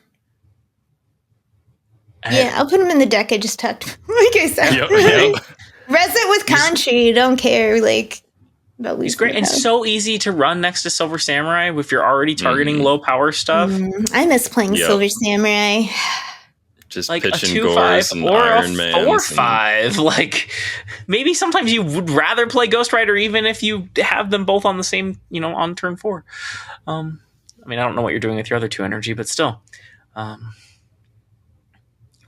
Yeah, I'll put him in the deck I just tucked. Like I said. Yep. Res it with Khonshu. Don't care, like, about losing. He's great and so easy to run next to Silver Samurai if you're already targeting low power stuff. I miss playing Silver Samurai. Just like pitching a 2/5 Gores and or Iron a Man. 4/5. Like, maybe sometimes you would rather play Ghost Rider even if you have them both on the same, on turn 4. I mean, I don't know what you're doing with your other 2 energy, but still.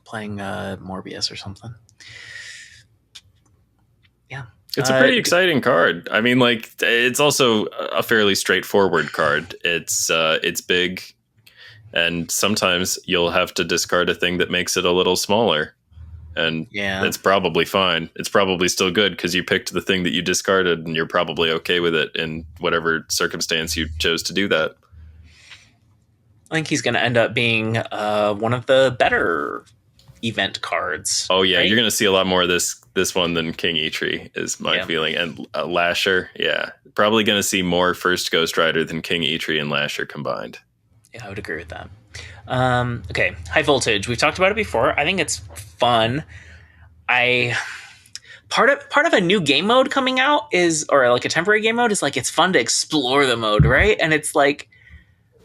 Playing Morbius or something. Yeah. It's a pretty exciting card. I mean, like, it's also a fairly straightforward card. It's big, and sometimes you'll have to discard a thing that makes it a little smaller. And it's probably fine. It's probably still good because you picked the thing that you discarded, and you're probably okay with it in whatever circumstance you chose to do that. I think he's going to end up being one of the better event cards. Oh yeah, right? You're going to see a lot more of this one than King Eitri is my feeling. And Lasher, probably going to see more first Ghost Rider than King Eitri and Lasher combined. Yeah, I would agree with that. Okay, High Voltage. We've talked about it before. I think it's fun. Part of a new game mode coming out or like a temporary game mode is like it's fun to explore the mode, right? And it's like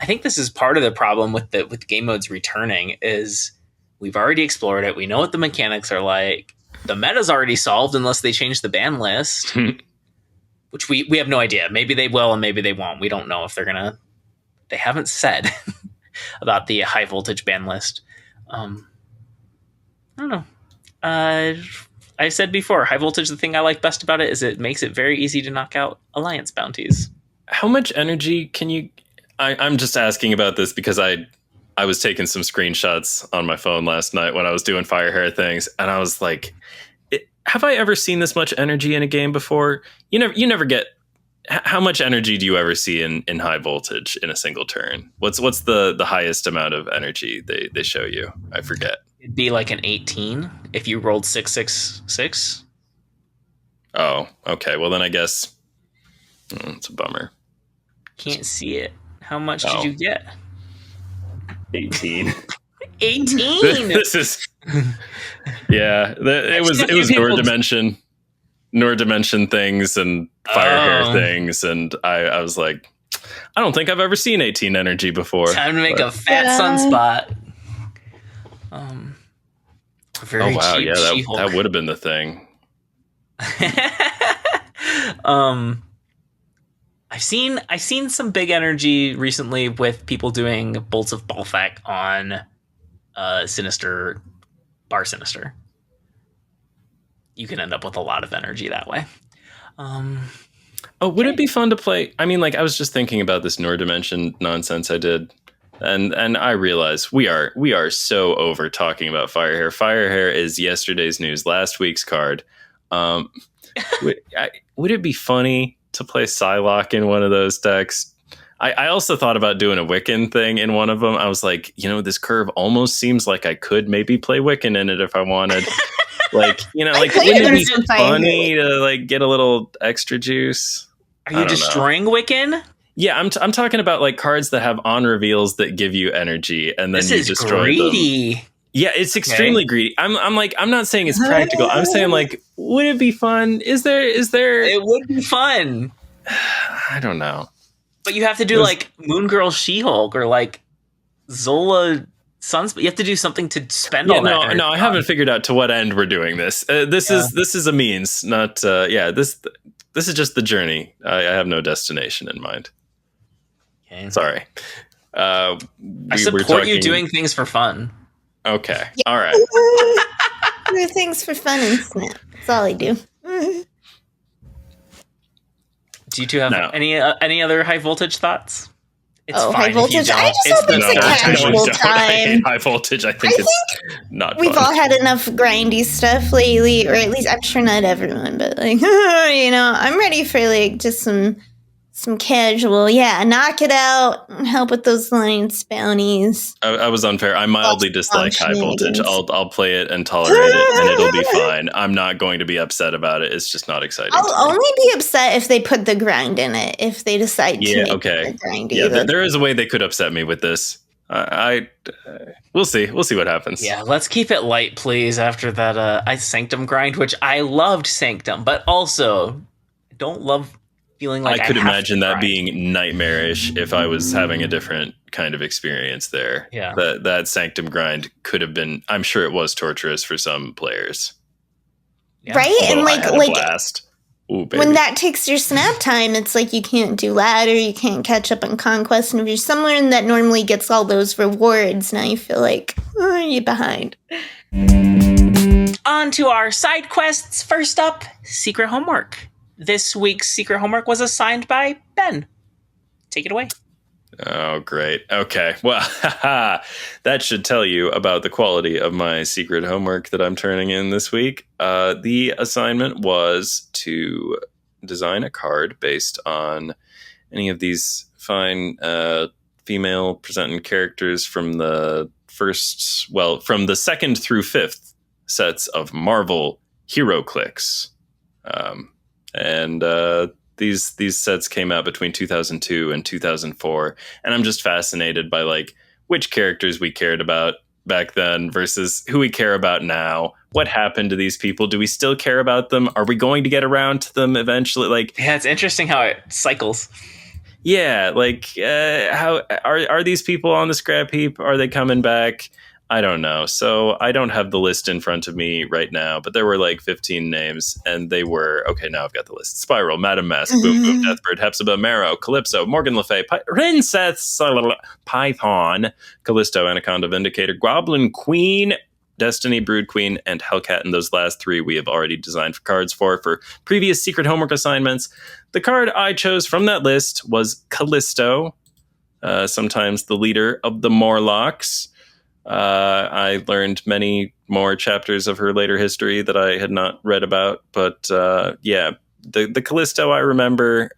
I think this is part of the problem with game modes returning is we've already explored it. We know what the mechanics are like. The meta's already solved unless they change the ban list, which we have no idea. Maybe they will and maybe they won't. We don't know if they're going to. They haven't said about the High Voltage ban list. I don't know. I said before, High Voltage, the thing I like best about it is it makes it very easy to knock out Alliance bounties. How much energy can you... I'm just asking about this because I was taking some screenshots on my phone last night when I was doing Firehair things, and I was like, have I ever seen this much energy in a game before? You never get... How much energy do you ever see in High Voltage in a single turn? What's the highest amount of energy they show you? I forget. It'd be like an 18 if you rolled 666. Oh, okay. Well, then I guess it's a bummer. Can't see it. How much did you get? 18. 18. This is it was Noor Dimension things and Firehair things, and I was like, I don't think I've ever seen 18 energy before. Time to make a fat sunspot. Very wow, cheap that would have been the thing. I've seen some big energy recently with people doing bolts of Balthak on Sinister. You can end up with a lot of energy that way. Would it be fun to play? I mean, like, I was just thinking about this Noor Dimension nonsense I did, and I realize we are so over talking about Firehair. Firehair is yesterday's news, last week's card. Would it be funny to play Psylocke in one of those decks? I also thought about doing a Wiccan thing in one of them. I was like, this curve almost seems like I could maybe play Wiccan in it if I wanted. Like, wouldn't it be funny to like get a little extra juice? Are you destroying Wiccan? Yeah, I'm talking about like cards that have on reveals that give you energy, and then you destroy greedy. them. Yeah, it's extremely greedy. I'm not saying it's practical. I'm saying, like, would it be fun? Is there? It would be fun. I don't know. But you have to do like Moon Girl She-Hulk or like Zola Sunspot. You have to do something to spend all that. No, I haven't figured out to what end we're doing this. This is a means, not This is just the journey. I have no destination in mind. Okay. Sorry. I support you doing things for fun. Okay. Yeah. All right. Do things for fun and Snap. That's all I do. Do you two have any other high voltage thoughts? It's high voltage. I just hope it's a casual time. High voltage. I think it's not. We've all had enough grindy stuff lately, or at least I'm sure not everyone, but like I'm ready for like just some casual. Yeah, knock it out. Help with those lines, bounties. I was unfair. I mildly dislike high voltage. I'll play it and tolerate it, and it'll be fine. I'm not going to be upset about it. It's just not exciting. I'll only be upset if they put the grind in it. If they decide to make the grind. Yeah, there is a way they could upset me with this. We'll see. We'll see what happens. Yeah, let's keep it light, please. After that, Sanctum grind, which I loved Sanctum, but also don't love. Feeling like I could imagine that being nightmarish if I was having a different kind of experience there. Yeah. That Sanctum grind could have been, I'm sure it was torturous for some players. Yeah. Right? And like blast. Ooh, baby. When that takes your snap time, it's like you can't do ladder, you can't catch up on conquest, and if you're someone that normally gets all those rewards, now you feel like, you're behind. On to our side quests. First up, secret homework. This week's secret homework was assigned by Ben. Take it away. Oh, great. Okay. Well, that should tell you about the quality of my secret homework that I'm turning in this week. The assignment was to design a card based on any of these fine female presenting characters from the from the 2nd through 5th sets of Marvel HeroClix. And these sets came out between 2002 and 2004, and I'm just fascinated by like which characters we cared about back then versus who we care about now. What happened to these people? Do we still care about them? Are we going to get around to them eventually? Like, yeah, it's interesting how it cycles. Yeah, like how are these people on the scrap heap? Are they coming back? I don't know. So I don't have the list in front of me right now, but there were like 15 names, and they were, okay, now I've got the list. Spiral, Madam Mask, Boom Boom, Deathbird, Hepzibah, Marrow, Calypso, Morgan Le Fay, Princess, Python, Callisto, Anaconda, Vindicator, Goblin Queen, Destiny, Brood Queen, and Hellcat. And those last three we have already designed for cards for previous secret homework assignments. The card I chose from that list was Callisto, sometimes the leader of the Morlocks. I learned many more chapters of her later history that I had not read about, but the Callisto I remember,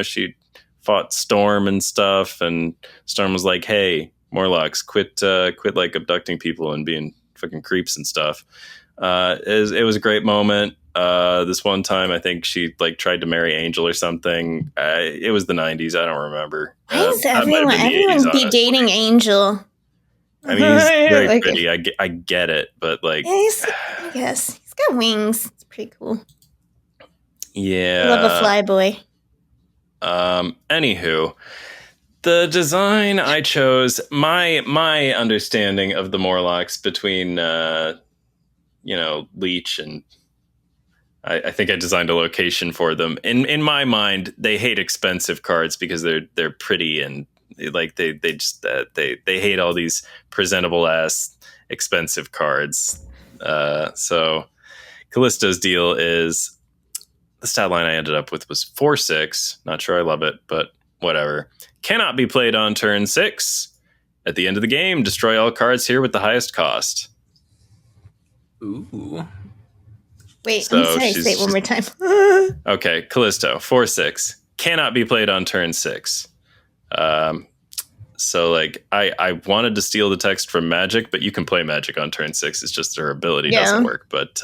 she fought Storm and stuff, and Storm was like, hey, Morlocks, quit like abducting people and being fucking creeps and stuff. It was a great moment. This one time, I think she like tried to marry Angel or something. It was the 90s. I don't remember. Why does everyone be dating Angel? I mean, he's very pretty. I get it, but like, yeah, I guess he's got wings. It's pretty cool. Yeah, I love a fly boy. Anywho, the design I chose, my understanding of the Morlocks between Leech and I think I designed a location for them. In my mind, they hate expensive cards because they're pretty and like they just they hate all these presentable ass expensive cards. So Callisto's deal is the stat line I ended up with was 4/6. Not sure I love it, but whatever. Cannot be played on turn 6. At the end of the game, destroy all cards here with the highest cost. Ooh. Wait, so I'm sorry, say it one more time. Okay, Callisto, 4/6. Cannot be played on turn 6. So like I wanted to steal the text from Magic, but you can play Magic on turn 6. It's just her ability doesn't work. But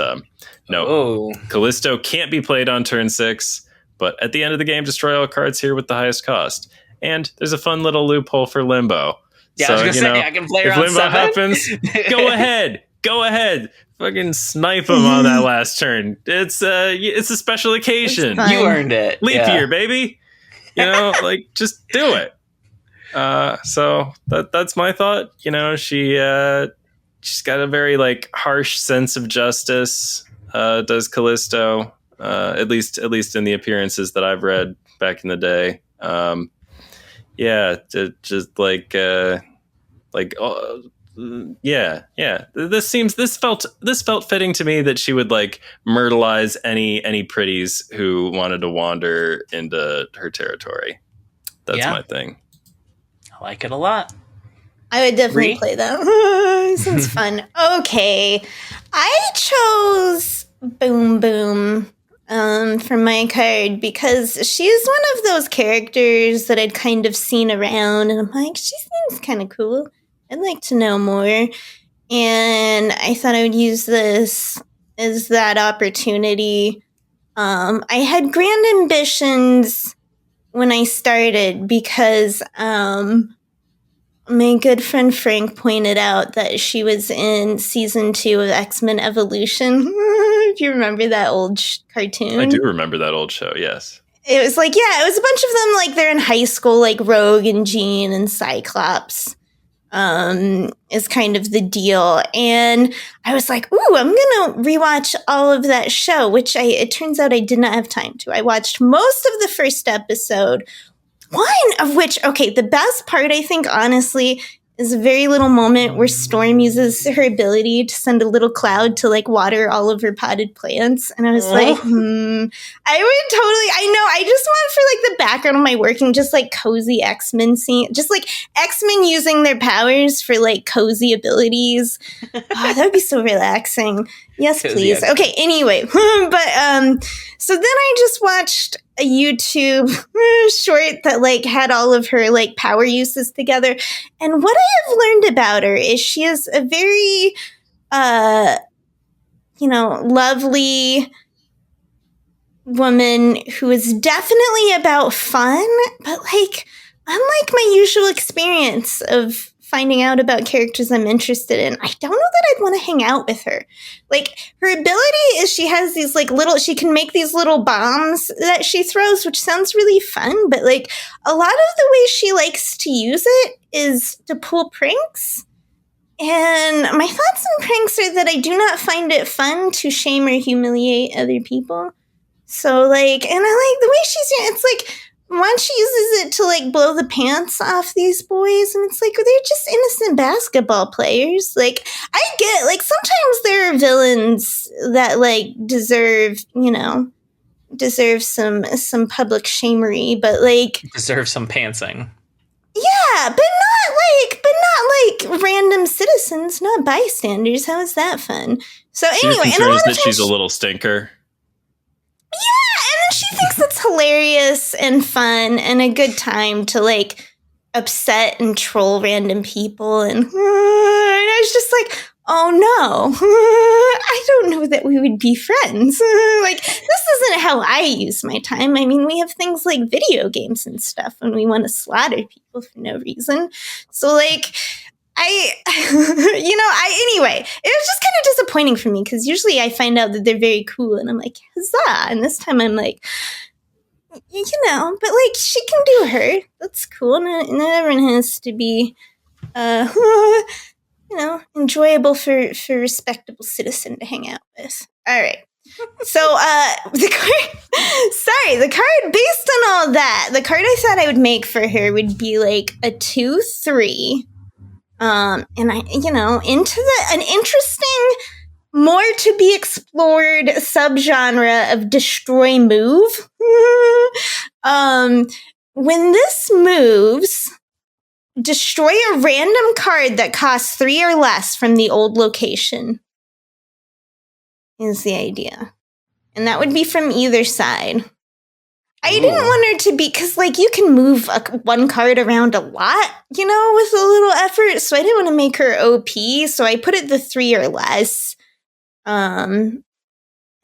no, Callisto can't be played on turn 6. But at the end of the game, destroy all cards here with the highest cost. And there's a fun little loophole for Limbo. Yeah, so, I was gonna say I can play her if on Limbo 7. happens, go ahead. Fucking snipe him on that last turn. It's a special occasion. You earned it. Leap year, baby. Like just do it. So that's my thought. She's got a very like harsh sense of justice. Does Callisto? At least in the appearances that I've read back in the day. This felt fitting to me that she would like myrtleize any pretties who wanted to wander into her territory. That's my thing. I like it a lot. I would definitely play that. Sounds fun. Okay. I chose Boom Boom for my card because she's one of those characters that I'd kind of seen around and I'm like, she seems kind of cool. I'd like to know more. And I thought I would use this as that opportunity. I had grand ambitions when I started because my good friend Frank pointed out that she was in season 2 of X-Men Evolution. If you remember that old cartoon. I do remember that old show, yes. It was like, it was a bunch of them, like, they're in high school, like Rogue and Jean and Cyclops is kind of the deal. And I was like, ooh, I'm going to rewatch all of that show, which it turns out I did not have time to. I watched most of the first episode, one of which, the best part, I think, honestly, is a very little moment where Storm uses her ability to send a little cloud to, like, water all of her potted plants. And I was like, I would totally, I know, I just want for, like, the background of my working, just, like, cozy X-Men scene, just, like, X-Men using their powers for, like, cozy abilities. That would be so relaxing. Yes, cozy please. X-Men. Okay, anyway. But, so then I just watched a YouTube short that like had all of her like power uses together. And what I have learned about her is she is a very, lovely woman who is definitely about fun, but like, unlike my usual experience of finding out about characters I'm interested in, I don't know that I'd want to hang out with her. Like, her ability is she has these, like, she can make these little bombs that she throws, which sounds really fun, but, like, a lot of the way she likes to use it is to pull pranks. And my thoughts on pranks are that I do not find it fun to shame or humiliate other people. So, like, and I like the way it's like, once she uses it to, like, blow the pants off these boys, and it's like, they're just innocent basketball players. Like, I get, like, sometimes there are villains that, like, deserve some public shamery, but, like... Deserve some pantsing. Yeah, but not like random citizens, not bystanders. How is that fun? So, anyway... She considers that she's a little stinker. Yeah, and then she thinks it's hilarious and fun and a good time to, like, upset and troll random people. And I was just like, oh no, I don't know that we would be friends. Like, this isn't how I use my time. I mean, we have things like video games and stuff when we want to slaughter people for no reason. So, like, anyway, it was just kind of disappointing for me because usually I find out that they're very cool and I'm like, huzzah. And this time I'm like, but like, she can do her. That's cool. Not everyone has to be, enjoyable for a respectable citizen to hang out with. All right. So, the card, based on all that, the card I thought I would make for her would be like a 2/3. And into an interesting, more to be explored subgenre of destroy move. When this moves, destroy a random card that costs 3 or less from the old location is the idea. And that would be from either side. I didn't want her to be, because, like, you can move one card around a lot, with a little effort. So I didn't want to make her OP. So I put it the 3 or less. And,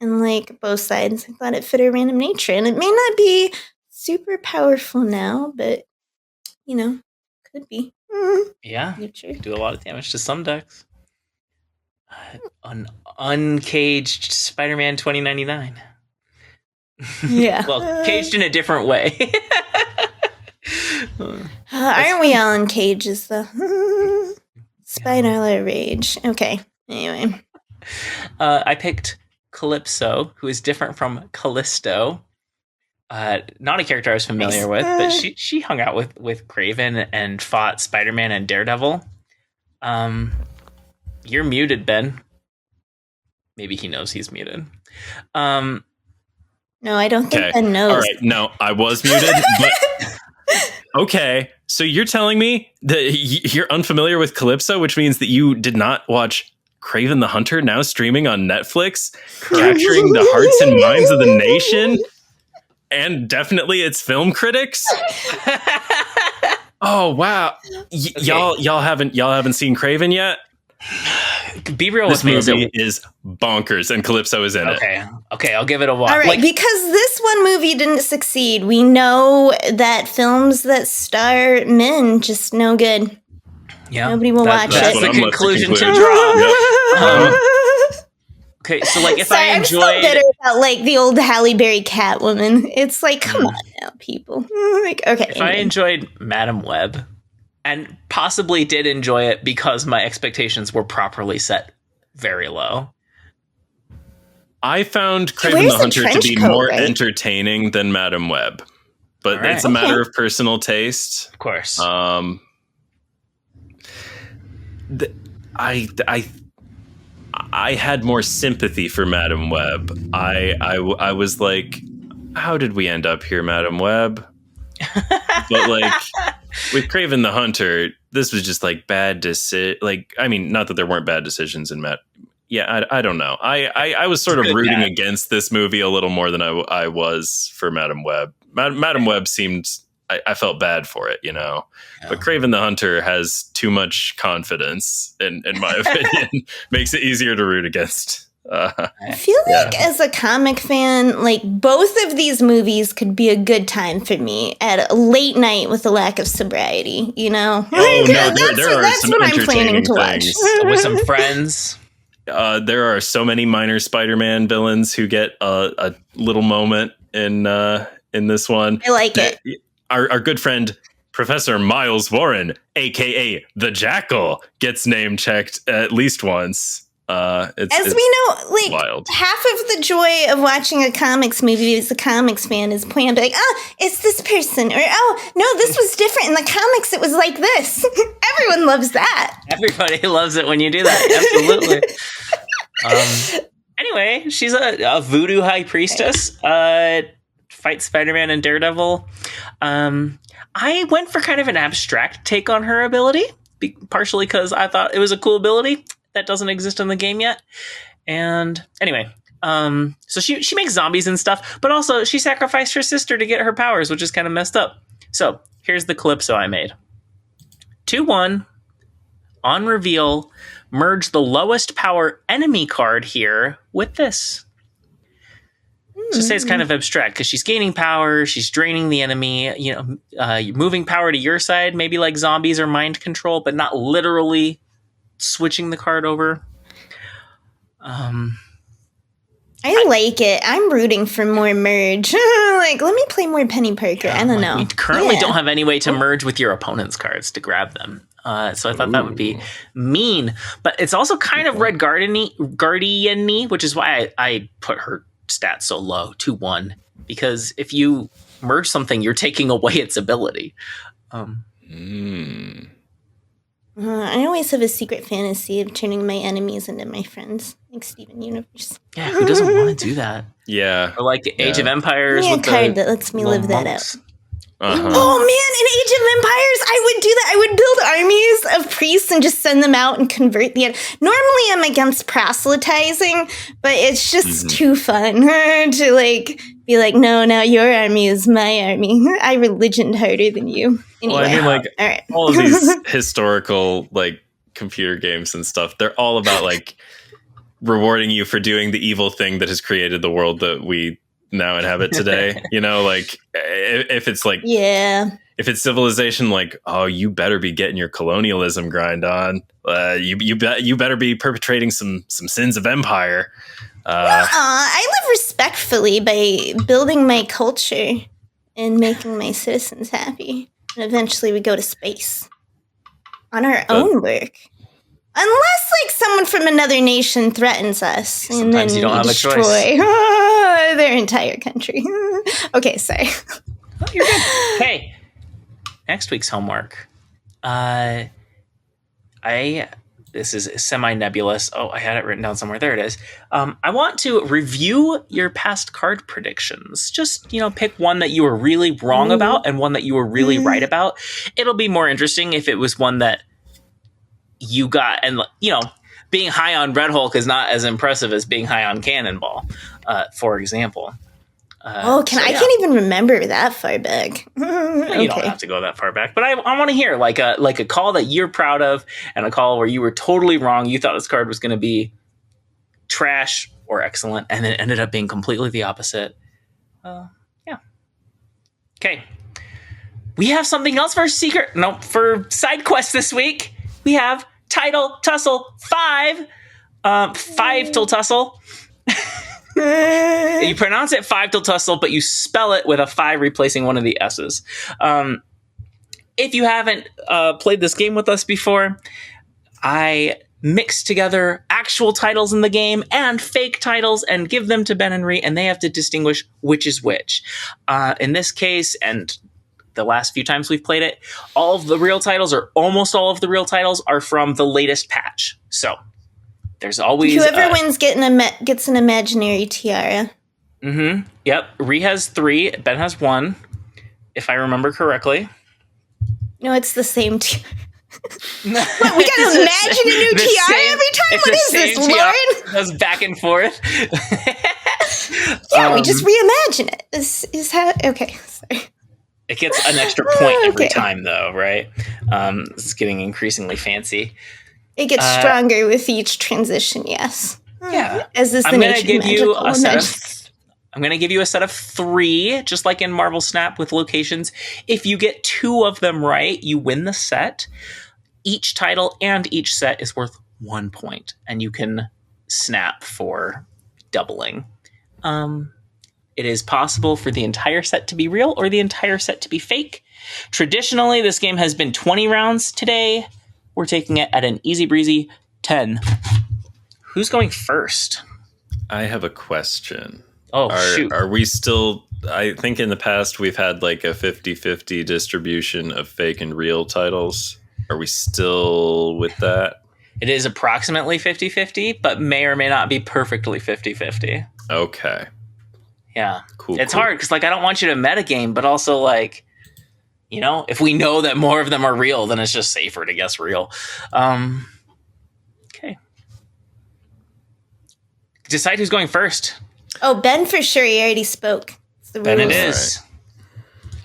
like, both sides. I thought it fit her random nature. And it may not be super powerful now, but, could be. Yeah. Nature. Do a lot of damage to some decks. An uncaged Spider-Man 2099. Yeah. Well, caged in a different way. Aren't we all in cages, though? Spider rage. Okay. Anyway. I picked Calypso, who is different from Callisto. Not a character I was familiar with, but she hung out with Kraven and fought Spider-Man and Daredevil. You're muted, Ben. Maybe he knows he's muted. No, I don't think Ben knows. All right, no, I was muted. But okay, so you're telling me that you're unfamiliar with Calypso, which means that you did not watch Kraven the Hunter, now streaming on Netflix, capturing the hearts and minds of the nation, and definitely its film critics. Oh wow, y'all haven't seen Kraven yet? Be real this with me. Movie is bonkers, and Calypso is in it. Okay, I'll give it a watch. All right, because this one movie didn't succeed. We know that films that star men just no good. Yeah, nobody will watch it. That's the conclusion to draw. Yep. Okay, so like if I'm still bitter about like the old Halle Berry Catwoman. It's like, come on now, people. Like, okay. If I enjoyed Madam Web, and possibly did enjoy it because my expectations were properly set very low. I found Kraven the Hunter to be more entertaining than Madam Web, but it's a matter of personal taste. Of course. I had more sympathy for Madam Web. I was like, how did we end up here, Madam Web? But like with Kraven the Hunter, this was just like bad decision. Like, I mean, not that there weren't bad decisions in I don't know. I was sort of rooting against this movie a little more than I was for Madam Web. Madam Web seemed, I felt bad for it, Yeah. But Kraven the Hunter has too much confidence, in my opinion. Makes it easier to root against. I feel like as a comic fan, like both of these movies could be a good time for me at a late night with a lack of sobriety, Oh, no, there are some what I'm planning to watch. With some friends. There are so many minor Spider-Man villains who get a little moment in this one. I like it. Our good friend Professor Miles Warren, aka the Jackal, gets name checked at least once. It's we know, like wild. Half of the joy of watching a comics movie as a comics fan is pointing out, like, it's this person, or no, this was different in the comics. It was like this. Everyone loves that. Everybody loves it when you do that. Absolutely. Anyway, she's a voodoo high priestess. Fights Spider-Man and Daredevil. I went for kind of an abstract take on her ability, partially because I thought it was a cool ability that doesn't exist in the game yet. And anyway, so she makes zombies and stuff, but also she sacrificed her sister to get her powers, which is kind of messed up. So here's the Calypso I made. 2/1 on reveal, merge the lowest power enemy card here with this. Just say it's kind of abstract because she's gaining power, she's draining the enemy, you're moving power to your side, maybe like zombies or mind control, but not literally switching the card over. I like it. I'm rooting for more merge. Like, let me play more Penny Parker. I don't know. We currently don't have any way to merge with your opponent's cards to grab them. So I thought that would be mean. But it's also kind of Red Guardian-y, which is why I put her stats so low, 2-1. Because if you merge something, you're taking away its ability. I always have a secret fantasy of turning my enemies into my friends, like Steven Universe. Yeah, who doesn't want to do that? Yeah. Or like Age of Empires. Give me a card that lets me live that monks. out. Uh-huh. Oh man, in Age of Empires, I would do that. I would build armies of priests and just send them out and convert the. Normally, I'm against proselytizing, but it's just too fun to be like, no, now your army is my army. I religioned harder than you. Anyway, Well, I mean, like all right. all of these historical computer games and stuff, they're all about rewarding you for doing the evil thing that has created the world that we now inhabit today. If it's if it's civilization, oh, you better be getting your colonialism grind on. You better be perpetrating some sins of empire. I live respectfully by building my culture and making my citizens happy. And eventually we go to space on our own work. Unless someone from another nation threatens us, and then you don't have destroy a choice. their entire country. Okay, sorry. Oh, you're good. Okay. Next week's homework. This is semi-nebulous. Oh, I had it written down somewhere. There it is. I want to review your past card predictions. Just, pick one that you were really wrong about and one that you were really right about. It'll be more interesting if it was one that you got, and being high on Red Hulk is not as impressive as being high on Cannonball, for example. I can't even remember that far back. You don't have to go that far back, but I want to hear a call that you're proud of and a call where you were totally wrong. You thought this card was going to be trash or excellent, and it ended up being completely the opposite. Okay. We have something else for for side quest this week. We have Title Tussle 5. 5 till tussle. You pronounce it 5 till tussle, but you spell it with a 5 replacing one of the S's. If you haven't played this game with us before, I mix together actual titles in the game and fake titles and give them to Ben and Ree, and they have to distinguish which is which. In this case, and the last few times we've played it, all of the real titles, or almost all of the real titles, are from the latest patch. So there's always whoever wins gets an imaginary tiara. Mm-hmm. Yep. Ree has 3. Ben has 1, if I remember correctly. No, it's the same tiara. What, we gotta imagine a new tiara every time? What is this, Lauren? Goes back and forth. Yeah, we just reimagine it. This is how. Okay, sorry. It gets an extra point every time, though, right? This is getting increasingly fancy. It gets stronger with each transition, yes. Yeah. As is the I'm going to nature give you magical a set magic. of... I'm going to give you a set of 3, just like in Marvel Snap with locations. If you get 2 of them right, you win the set. Each title and each set is worth 1 point, and you can snap for doubling. It is possible for the entire set to be real or the entire set to be fake. Traditionally, this game has been 20 rounds. Today, we're taking it at an easy breezy 10. Who's going first? I have a question. Oh, shoot. Are we still... I think in the past we've had a 50-50 distribution of fake and real titles. Are we still with that? It is approximately 50-50, but may or may not be perfectly 50-50. Okay. Yeah. Cool. It's hard because I don't want you to metagame, but also if we know that more of them are real, then it's just safer to guess real. Okay. Decide who's going first. Oh, Ben for sure. He already spoke. It's the Ben rules. it is.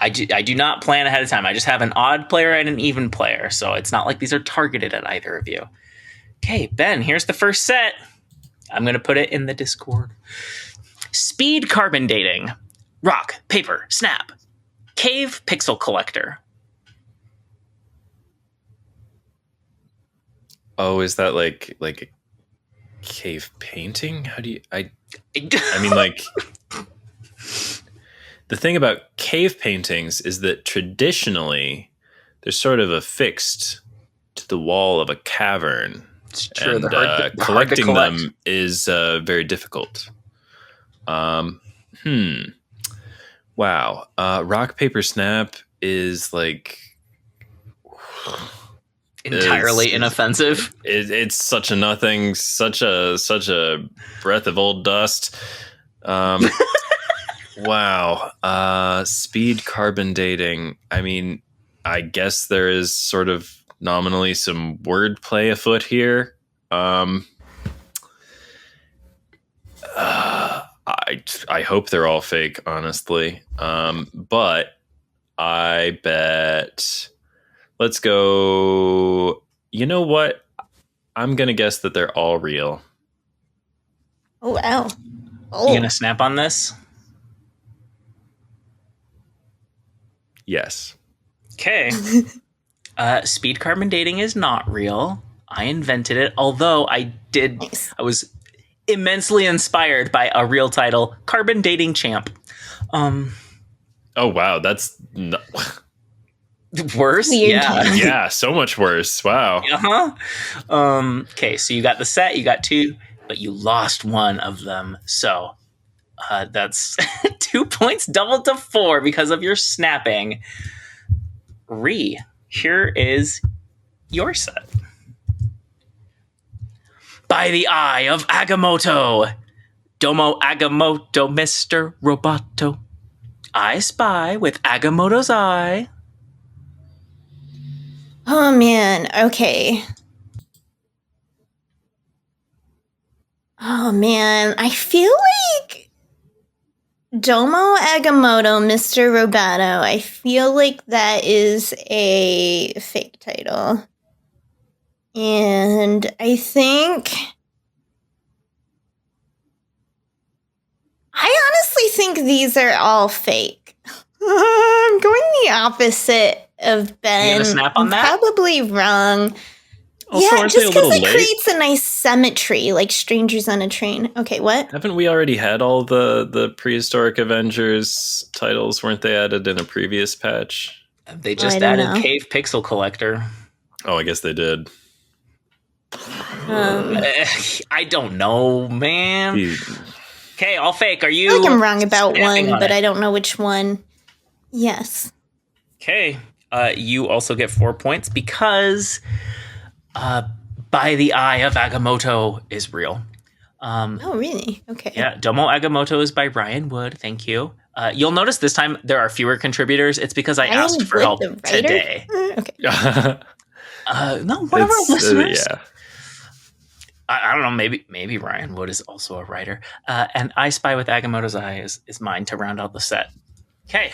Right. I do not plan ahead of time. I just have an odd player and an even player, so it's not like these are targeted at either of you. Okay, Ben, here's the first set. I'm going to put it in the Discord. Speed carbon dating. Rock, paper, snap. Cave pixel collector. Oh, is that like a cave painting? How do you... I mean, like... The thing about cave paintings is that traditionally they're sort of affixed to the wall of a cavern. It's true. And collecting them is very difficult. Wow. Rock, paper, snap is like... entirely inoffensive. It's such a nothing, such a breath of old dust. Wow. Speed carbon dating. I mean, I guess there is sort of nominally some wordplay afoot here. I hope they're all fake, honestly. But I bet... Let's go... You know what? I'm going to guess that they're all real. Oh, wow. Oh. You going to snap on this? Yes. Okay. Speed carbon dating is not real. I invented it, although I was immensely inspired by a real title, Carbon Dating Champ. Oh, wow. That's... Worse? Weird. Yeah, so much worse. Wow. Okay, so you got the set, you got 2, but you lost one of them. So that's 2 points doubled to 4 because of your snapping. Rie, here is your set. By the eye of Agamotto, Domo Agamotto, Mr. Roboto. I spy with Agamotto's eye. Oh, man. Okay. Oh, man. I feel like Domo Agamotto, Mr. Roboto. I feel like that is a fake title. And I honestly think these are all fake. I'm going the opposite of Ben. You gonna snap on that? Probably wrong. Also, yeah, aren't just they a because little it late? creates a nice symmetry, like Strangers on a Train. Okay, what? Haven't we already had all the prehistoric Avengers titles? Weren't they added in a previous patch? They just I don't added know. Cave Pixel Collector. Oh, I guess they did. I don't know, man. Okay, all fake. Are you? I feel like I'm wrong about snapping one, on but it? I don't know which one. Yes. Okay. You also get 4 points because By the Eye of Agamotto is real. Oh, really? Okay. Yeah, Domo Agamotto is by Ryan Wood. Thank you. You'll notice this time there are fewer contributors. It's because I Ryan asked for Wood, help the writer? today. Okay. No, one of our listeners. Yeah. I don't know. Maybe Ryan Wood is also a writer. And I Spy with Agamotto's Eye is mine to round out the set. Okay.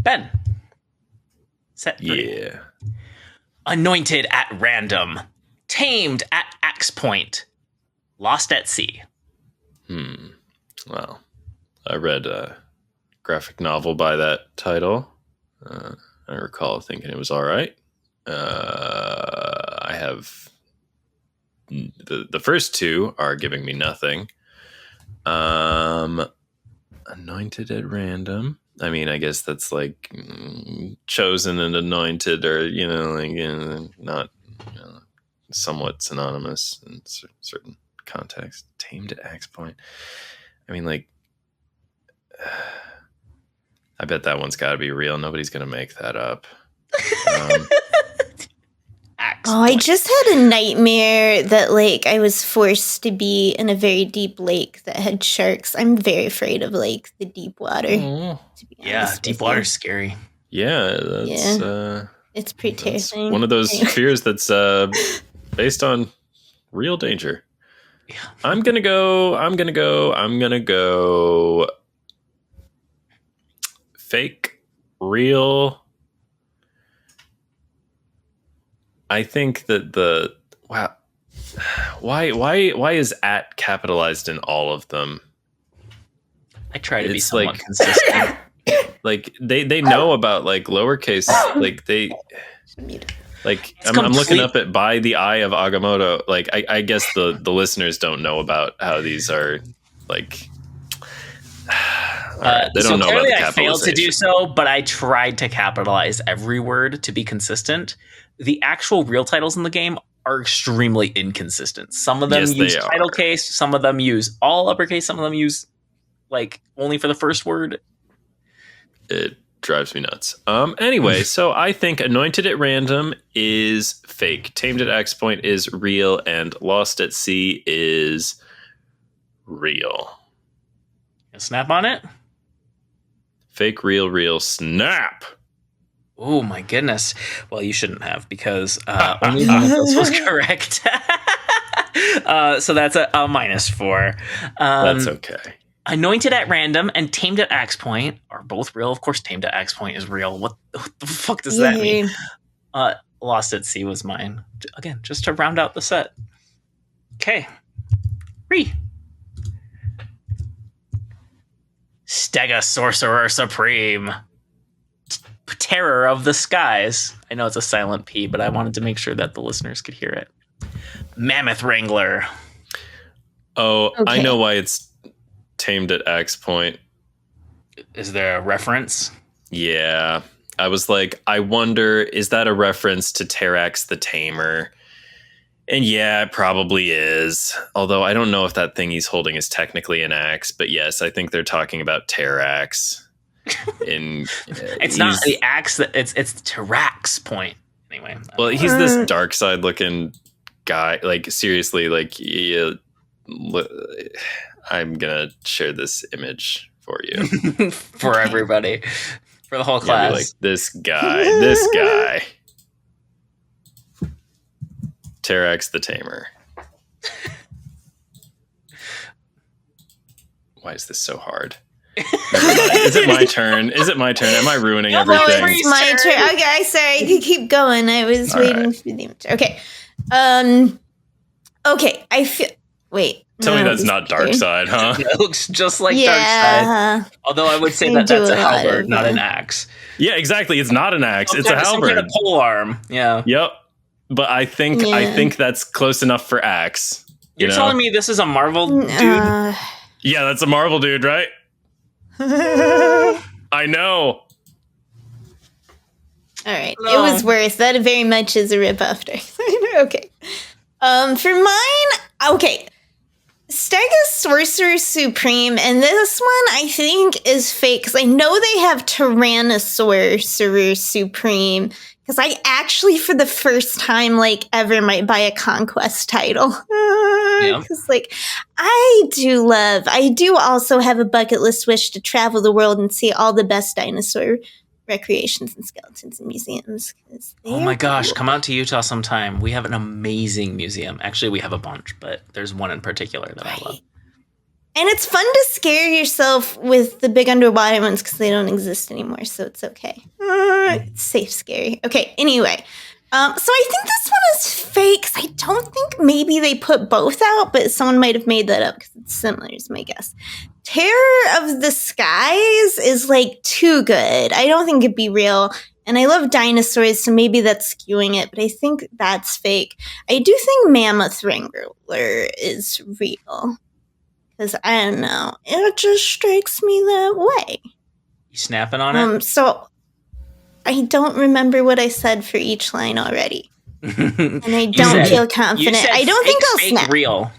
Ben. Set 3. Yeah. Anointed at random. Tamed at axe point. Lost at sea. Well, I read a graphic novel by that title. I recall thinking it was all right. I have the first 2 are giving me nothing. Anointed at random. I mean, I guess that's like chosen and anointed, or not somewhat synonymous in certain context. Tamed at axe point. I mean, like, I bet that one's got to be real. Nobody's gonna make that up. Axe Oh, I point. just had a nightmare that, like, I was forced to be in a very deep lake that had sharks. I'm very afraid of, like, the deep water. Oh. To be Yeah, honest deep with water's you. scary. Yeah, that's It's pretty that's terrifying. one of those Anyway. fears that's based on real danger. Yeah. I'm gonna go fake, real. I think that why is at capitalized in all of them? I try to be somewhat consistent. Like they know about like lowercase, like they like I'm looking up at by the eye of Agamotto. Like I guess the listeners don't know about how these are like. Right, they don't know about the capitalization. I failed to do so, but I tried to capitalize every word to be consistent. The actual real titles in the game are extremely inconsistent. Some of them use title case, some of them use all uppercase, some of them use like only for the first word. It drives me nuts. Anyway, so I think Anointed at Random is fake. Tamed at Axe Point is real, and Lost at Sea is real. Snap on it? Fake, real, snap. Oh my goodness. Well, you shouldn't have, because only one of those was correct. So that's a -4. That's okay. Anointed at Random and Tamed at Axe Point are both real. Of course, Tamed at Axe Point is real. What the fuck does that mean? Lost at Sea was mine. Again, just to round out the set. Okay. Rie. Stega Sorcerer Supreme. Terror of the Skies. I know it's a silent P, but I wanted to make sure that the listeners could hear it. Mammoth Wrangler. Oh, okay. I know why it's Tamed at Axe Point. Is there a reference? Yeah. I was like, I wonder, is that a reference to Terrax the Tamer? And yeah, it probably is. Although I don't know if that thing he's holding is technically an axe. But yes, I think they're talking about Terrax. It's not the axe that it's Terrax Point. Anyway. Well, he's this dark side looking guy. Like seriously, like I'm gonna share this image for you. For everybody. For the whole class. Like this guy. Terrax the Tamer. Why is this so hard? Is it my turn? Am I ruining everything? No, it's my turn. Okay, sorry. You keep going. I was waiting for the image. Okay. Okay. I feel. Wait. Tell me that's not Dark Side, huh? It looks just like Dark Side. Although I would say that's a halberd, not an axe. Yeah, exactly. It's not an axe. It's a halberd. It's a pole arm. Yeah. Yep. But I think that's close enough for axe. You're telling me this is a Marvel dude? Yeah, that's a Marvel dude, right? I know. All right. No. It was worse. That very much is a ripoff. Okay. For mine, okay. Stega Sorcerer Supreme, and this one I think is fake because I know they have Tyrannosaur Sorcerer Supreme. Because I actually, for the first time, like, ever might buy a Conquest title. Because, like, I do also have a bucket list wish to travel the world and see all the best dinosaur recreations and skeletons and museums. Oh my gosh, come out to Utah sometime. We have an amazing museum. Actually, we have a bunch, but there's one in particular that I love. And it's fun to scare yourself with the big underwater ones because they don't exist anymore, so it's okay. It's safe scary. Okay, anyway. So I think this one is fake because I don't think maybe they put both out, but someone might have made that up because it's similar is my guess. Terror of the Skies is like too good. I don't think it'd be real. And I love dinosaurs, so maybe that's skewing it, but I think that's fake. I do think Mammoth Wrangler is real. Because I don't know. It just strikes me that way. You snapping on it? So I don't rember what I said for each line already. And I don't feel confident. I don't think I'll snap. Real.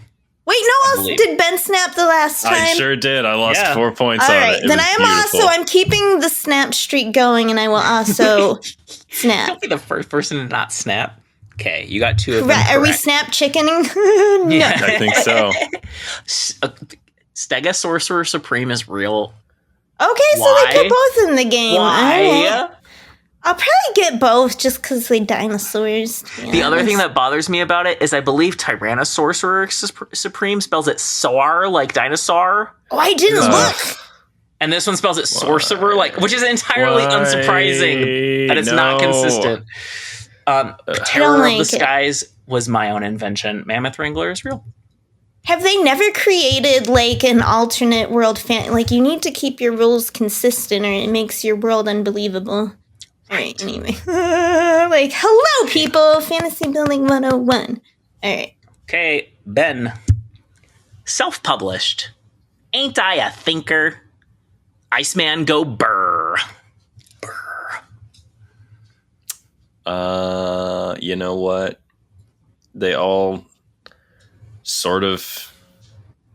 Wait, no, did Ben snap the last time? I sure did. I lost 4 points on it. All right, then I'm keeping the snap streak going, and I will also snap. Don't be the first person to not snap. Okay, you got 2 of them. Are we snap chickening? No. Yeah, I think so. Stega Sorcerer Supreme is real. Okay, so they put both in the game. Why? I'll probably get both just because they're dinosaurs. The other thing that bothers me about it is I believe Tyrannosaurus Supreme spells it Sar, like dinosaur. Oh, I didn't look. And this one spells it Sorcerer, like, which is entirely unsurprising that it's not consistent. Terror like of the it. Skies was my own invention. Mammoth Wrangler is real. Have they never created like an alternate world like you need to keep your rules consistent or it makes your world unbelievable. Alright, anyway. Like, hello people, Fantasy Building 101. Alright. Okay, Ben. Self-published. Ain't I a thinker? Iceman go brr. You know what? They all sort of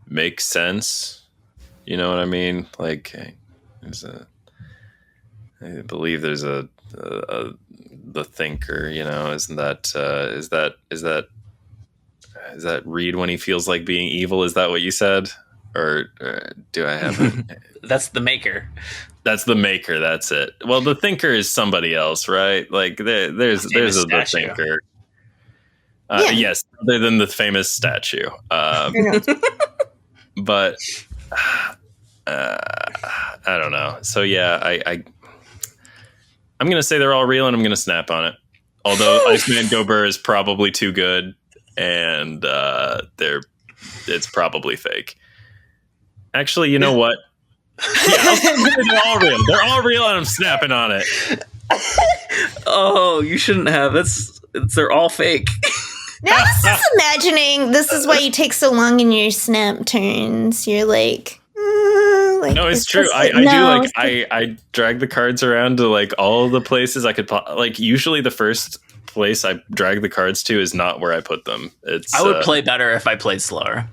make sense. You know what I mean? Like, I believe there's the thinker. You know, isn't that is that Reed when he feels like being evil? Is that what you said? Or do I have it? That's the maker. That's the maker. That's it. Well, the thinker is somebody else, right? Like there's the thinker. Yeah. Yes, other than the famous statue. But I don't know. So yeah, I'm gonna say they're all real, and I'm gonna snap on it. Although Iceman Go Burr is probably too good, and it's probably fake. Actually, you know what? Yeah, they're all real. They're all real, and I'm snapping on it. Oh, you shouldn't have. They're all fake. Now I was just imagining this is why you take so long in your snap turns. You're like no, it's true. I drag the cards around to like all the places I could like. Usually, the first place I drag the cards to is not where I put them. I would play better if I played slower.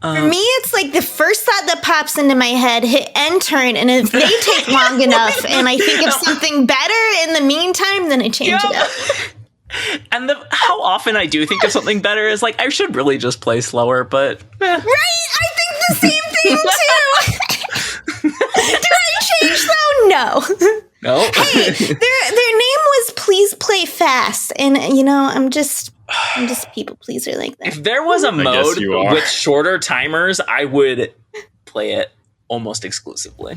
For me, it's like the first thought that pops into my head, hit end turn, and if they take long enough and I think of something better in the meantime, then I change it up. And how often I do think of something better is like, I should really just play slower, but... Right? I think the same thing, too! Do I change, though? No. No. Hey, their name was Please Play Fast, and, you know, I'm just people pleaser like that. If there was a mode with shorter timers, I would play it almost exclusively.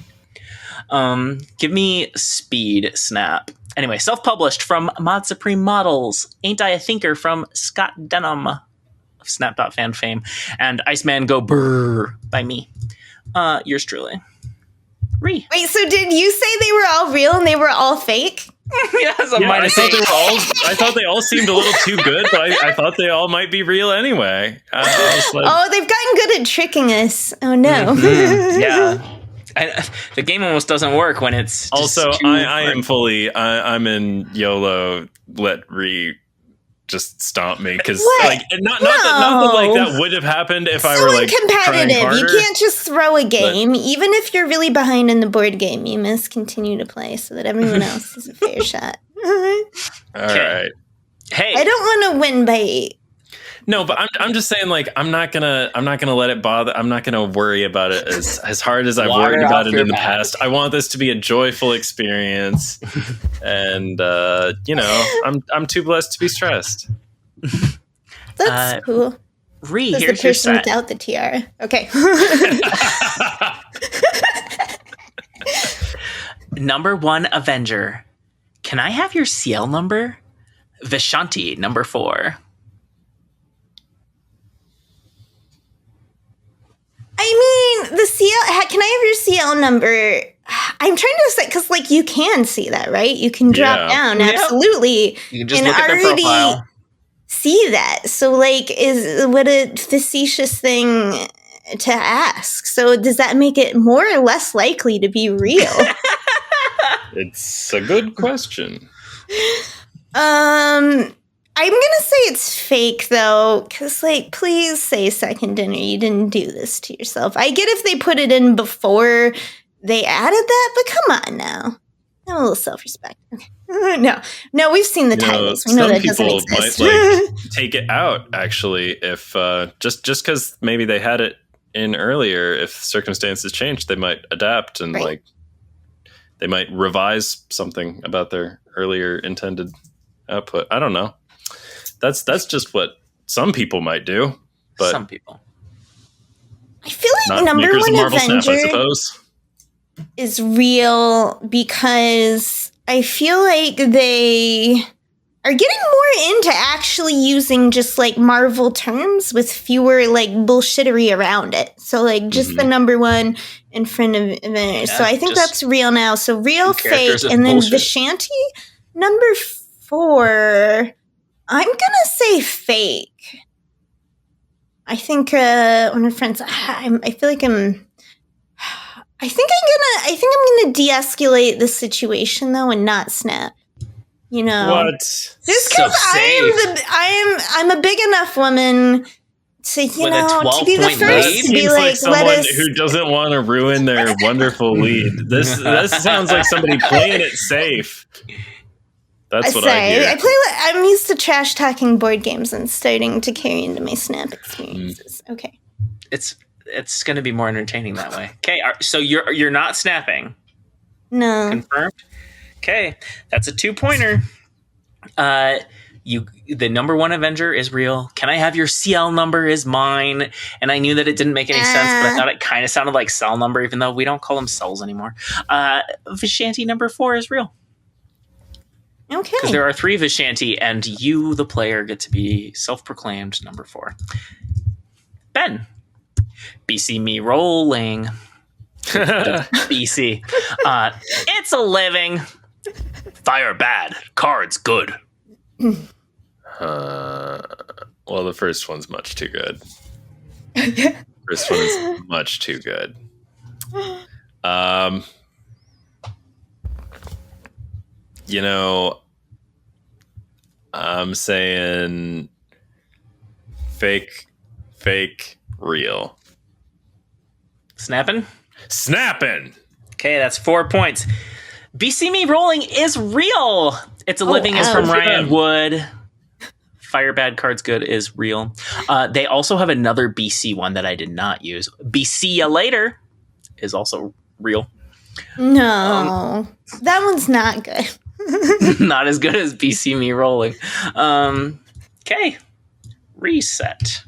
Give me Speed Snap. Anyway, self-published from Mod Supreme Models. Ain't I a Thinker from Scott Denham of Snap.fan fame. And Iceman Go Brrr by me. Yours truly. Wait, so did you say they were all real and they were all fake? Yes, I thought they all seemed a little too good, but I thought they all might be real anyway. They've gotten good at tricking us. Oh no. Mm-hmm. Yeah. The game almost doesn't work when it's also I am fully I'm in YOLO. Let Re just stomp me because like not that like that would have happened if I were like competitive. You can't just throw a game, even if you're really behind in the board game. You must continue to play so that everyone else has a fair shot. All right. Hey, I don't want to win by 8. No, but I'm just saying, like, I'm not gonna let it bother. I'm not gonna worry about it as hard as I've worried about it in the past. I want this to be a joyful experience, and you know, I'm too blessed to be stressed. That's cool. Ree, That's here's the your person set. without the tiara. Okay. Number 1 Avenger. Can I have your CL number? Vishanti, number 4. I mean, the CL. Can I have your CL number? I'm trying to say because, like, you can see that, right? You can drop down, absolutely. You can just look at their profile. See that. So, like, what a facetious thing to ask. So, does that make it more or less likely to be real? It's a good question. I'm gonna say it's fake though, because like, please say second dinner. You didn't do this to yourself. I get if they put it in before they added that, but come on now. Have a little self-respect. Okay. No, we've seen the titles. We know that doesn't exist. Might like take it out actually if just because maybe they had it in earlier. If circumstances change, they might adapt and like they might revise something about their earlier intended output. I don't know. That's just what some people might do. But some people. I feel like number 1 Avenger Snap, I suppose. is real because I feel like they are getting more into actually using just like Marvel terms with fewer like bullshittery around it. So like just the number one in front of Avengers. So I think that's real now. So real, fake, and then Vishanti number 4. I'm gonna say fake. I think one of friends. I feel like I think I'm gonna de-escalate the situation though and not snap. You know what? Just because I'm a big enough woman to to be the first to be like someone who doesn't want to ruin their wonderful lead. This sounds like somebody playing it safe. That's what I hear. I'm used to trash talking board games and starting to carry into my snap experiences. Okay. It's going to be more entertaining that way. Okay, so you're not snapping. No. Confirmed? Okay, that's a 2-pointer. The number 1 Avenger is real. Can I have your CL number is mine? And I knew that it didn't make any sense, but I thought it kind of sounded like cell number, even though we don't call them cells anymore. Vishanti number 4 is real. Okay. Because there are 3 Vishanti, and you, the player, get to be self-proclaimed number 4. Ben. BC me rolling. BC. It's a living. Fire bad. Cards good. Well, the first one's much too good. First one is much too good. I'm saying fake, real. Snapping? Okay, that's 4 points. BC Me Rolling is real. It's a living is from Ryan Wood. Fire Bad Cards Good is real. They also have another BC one that I did not use. BC Ya Later is also real. No, that one's not good. Not as good as BC Me Rolling. Okay. Reset.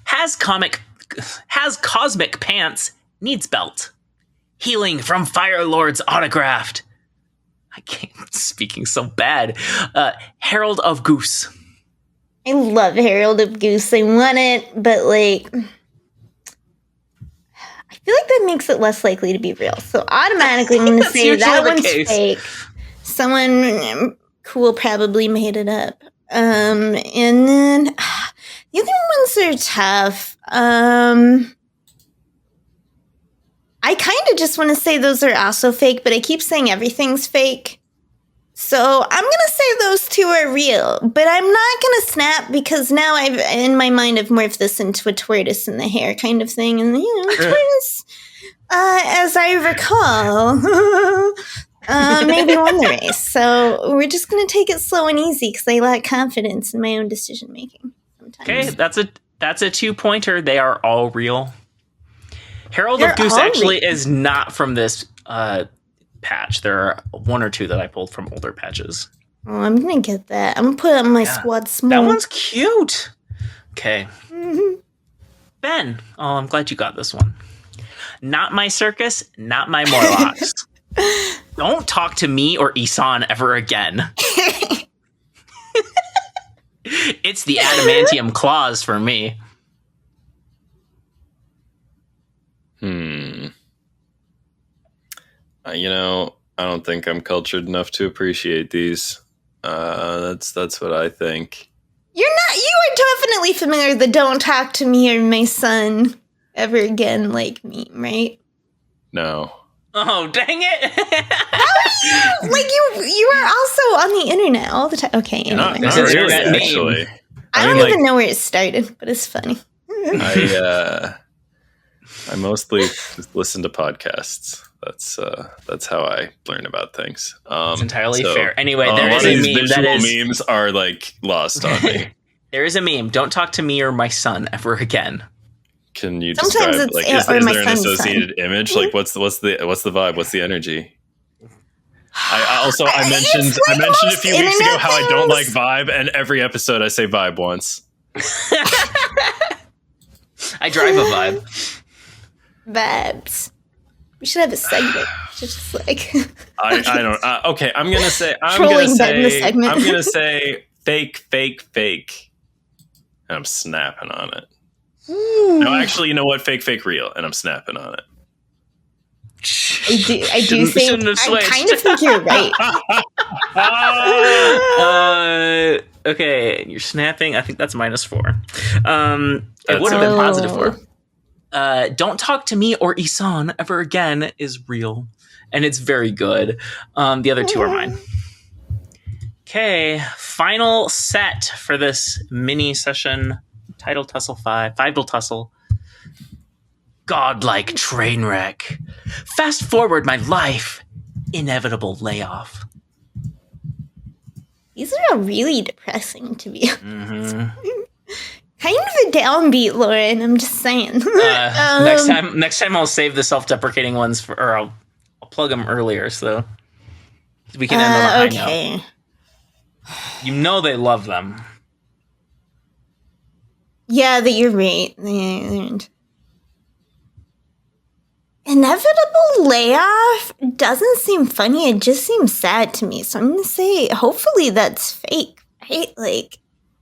Has Cosmic Pants, needs belt. Healing from Fire Lord's autographed. I can't, speaking so bad. Herald of Goose. I love Herald of Goose. I want it, but like, I feel like that makes it less likely to be real. So automatically I'm going to say that one's fake. Someone cool probably made it up. And then the other ones are tough. I kind of just want to say those are also fake, but I keep saying everything's fake. So I'm going to say those 2 are real, but I'm not going to snap because now in my mind, I've morphed this into a tortoise in the hair kind of thing. And, tortoise, as I recall, maybe won the race. So we're just going to take it slow and easy because I lack confidence in my own decision making sometimes. Okay, that's a 2-pointer. They are all real. Herald of Goose actually is not from this patch. There are 1 or 2 that I pulled from older patches. Oh, I'm going to get that. I'm going to put it on my squad small. That one's cute. Okay. Mm-hmm. Ben. Oh, I'm glad you got this one. Not my circus, not my Morlocks. Don't talk to me or Isan ever again. It's the adamantium claws for me. I don't think I'm cultured enough to appreciate these. That's what I think. You are definitely familiar with the "Don't talk to me or my son ever again" like meme, right? No. Oh, dang it! How are you? Like you are also on the internet all the time. Okay, anyway. Not really, actually. I don't even know where it started, but it's funny. I mostly just listen to podcasts. That's how I learn about things. It's entirely fair. Anyway, there is a meme that is memes are like lost on me. There is a meme. Don't talk to me or my son ever again. Can you describe? Like, is there an associated image? Like, what's the vibe? What's the energy? I mentioned a few weeks ago how I don't like vibe, and every episode I say vibe once. I drive a vibe. Vibes. We should have a segment. Just like I don't. Okay, I'm gonna say fake, and I'm snapping on it. Ooh. No, actually, you know what? Fake, real, and I'm snapping on it. I do think I kind of think you're right. Okay, you're snapping. I think that's -4. It would have been +4. Don't talk to me or Isan ever again is real, and it's very good. The other two are mine. Okay, final set for this mini session. Title Tussle 5. Five-Dual Tussle. Godlike train wreck. Fast forward my life. Inevitable layoff. These are really depressing, to be honest. Kind of a downbeat, Lauren. I'm just saying. Next time I'll save the self-deprecating ones or I'll plug them earlier so we can end on a high note. You know they love them. Yeah, that you're right. Inevitable layoff doesn't seem funny. It just seems sad to me. So I'm going to say, hopefully that's fake, right? Like,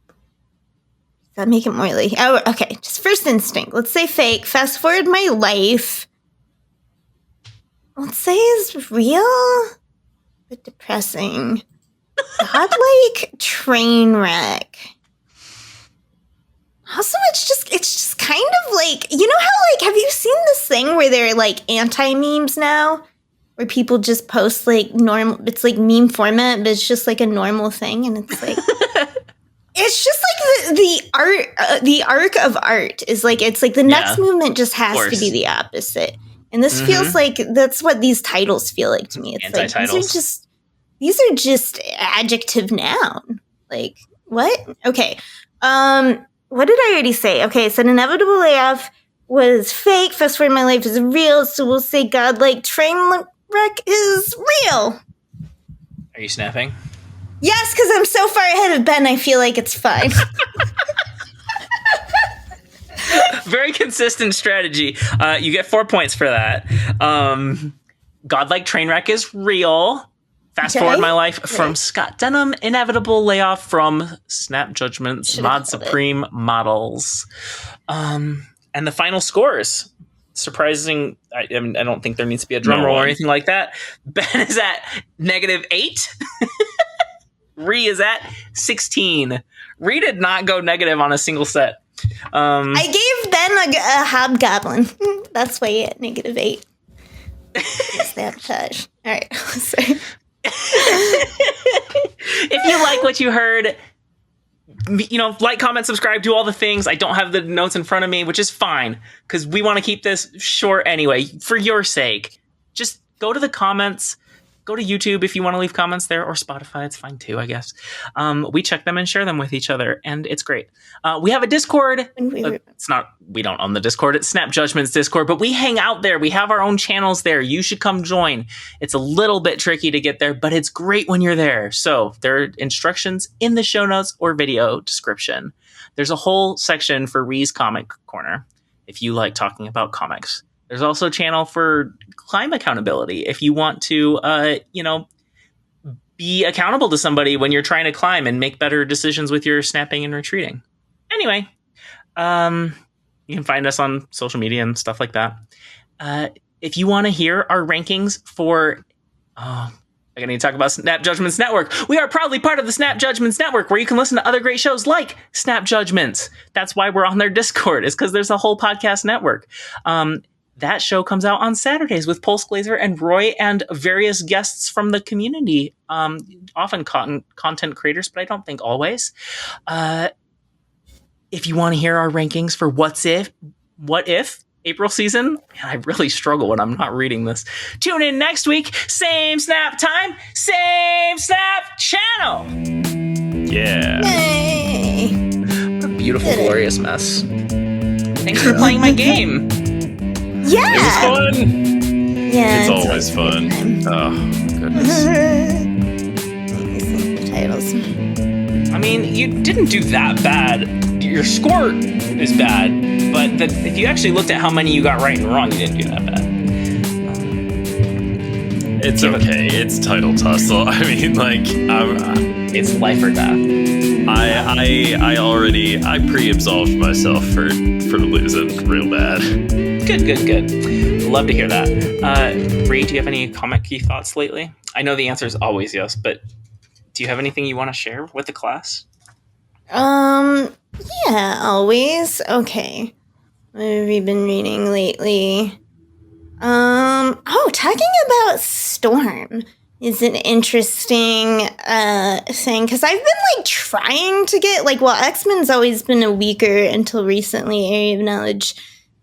does that make it more like, oh, okay. Just first instinct. Let's say fake. Fast forward my life. Let's say is real, but depressing. Godlike train wreck. Also, it's just kind of like, you know how, like, have you seen this thing where they're, like, anti-memes now? Where people just post, like, normal, it's, like, meme format, but it's just, like, a normal thing, and it's, like, it's just, like, the arc of art is, like, it's, like, the next movement just has to be the opposite. And this feels like, that's what these titles feel like to me. It's, like, these are just adjective noun. Like, what? Okay. What did I already say? Okay, so an inevitable layoff was fake. Fast forward my life is real. So we'll say godlike train wreck is real. Are you snapping? Yes, because I'm so far ahead of Ben, I feel like it's fine. Very consistent strategy. You get 4 points for that. Godlike train wreck is real. Fast forward my life from Scott Denham. Inevitable layoff from Snap Judgment's Mod Supreme Models. And the final scores. Surprising. I don't think there needs to be a drum roll or anything like that. Ben is at -8. Ree is at 16. Ree did not go negative on a single set. I gave Ben a hobgoblin. That's why he at -8. Snapchat. All right. Sorry. If you like what you heard, like, comment, subscribe, do all the things. I don't have the notes in front of me, which is fine because we want to keep this short anyway for your sake. Just go to the comments, go to YouTube if you want to leave comments there, or Spotify. It's fine too, I guess. We check them and share them with each other, and it's great. We have a Discord. We don't own the Discord. It's Snap Judgment's Discord, but we hang out there. We have our own channels there. You should come join. It's a little bit tricky to get there, but it's great when you're there. So there are instructions in the show notes or video description. There's a whole section for Ree's Comic Corner if you like talking about comics. There's also a channel for climb accountability if you want to, be accountable to somebody when you're trying to climb and make better decisions with your snapping and retreating. Anyway, you can find us on social media and stuff like that. If you want to hear our rankings for... I need to talk about Snap Judgments Network. We are proudly part of the Snap Judgments Network, where you can listen to other great shows like Snap Judgments. That's why we're on their Discord, is because there's a whole podcast network. That show comes out on Saturdays with Pulse Glazer and Roy and various guests from the community, often content creators, but I don't think always. If you want to hear our rankings for What If April season, man, I really struggle when I'm not reading this. Tune in next week, same Snap time, same Snap channel. Yeah. Yay. What a beautiful, glorious mess. Thanks for playing my game. Yeah. It was fun. Yeah. It's always fun. Oh, goodness. Titles. I mean, you didn't do that bad. Your score is bad, but if you actually looked at how many you got right and wrong, you didn't do that bad. It's okay. It's title tussle. I mean, like, it's life or death. I pre-absolved myself for losing real bad. Good. Love to hear that. Ree, do you have any comic key thoughts lately? I know the answer is always yes, but do you have anything you want to share with the class? Yeah, always. Okay. What have you been reading lately? Talking about Storm is an interesting thing, because I've been trying to get X-Men's always been a weaker until recently area of knowledge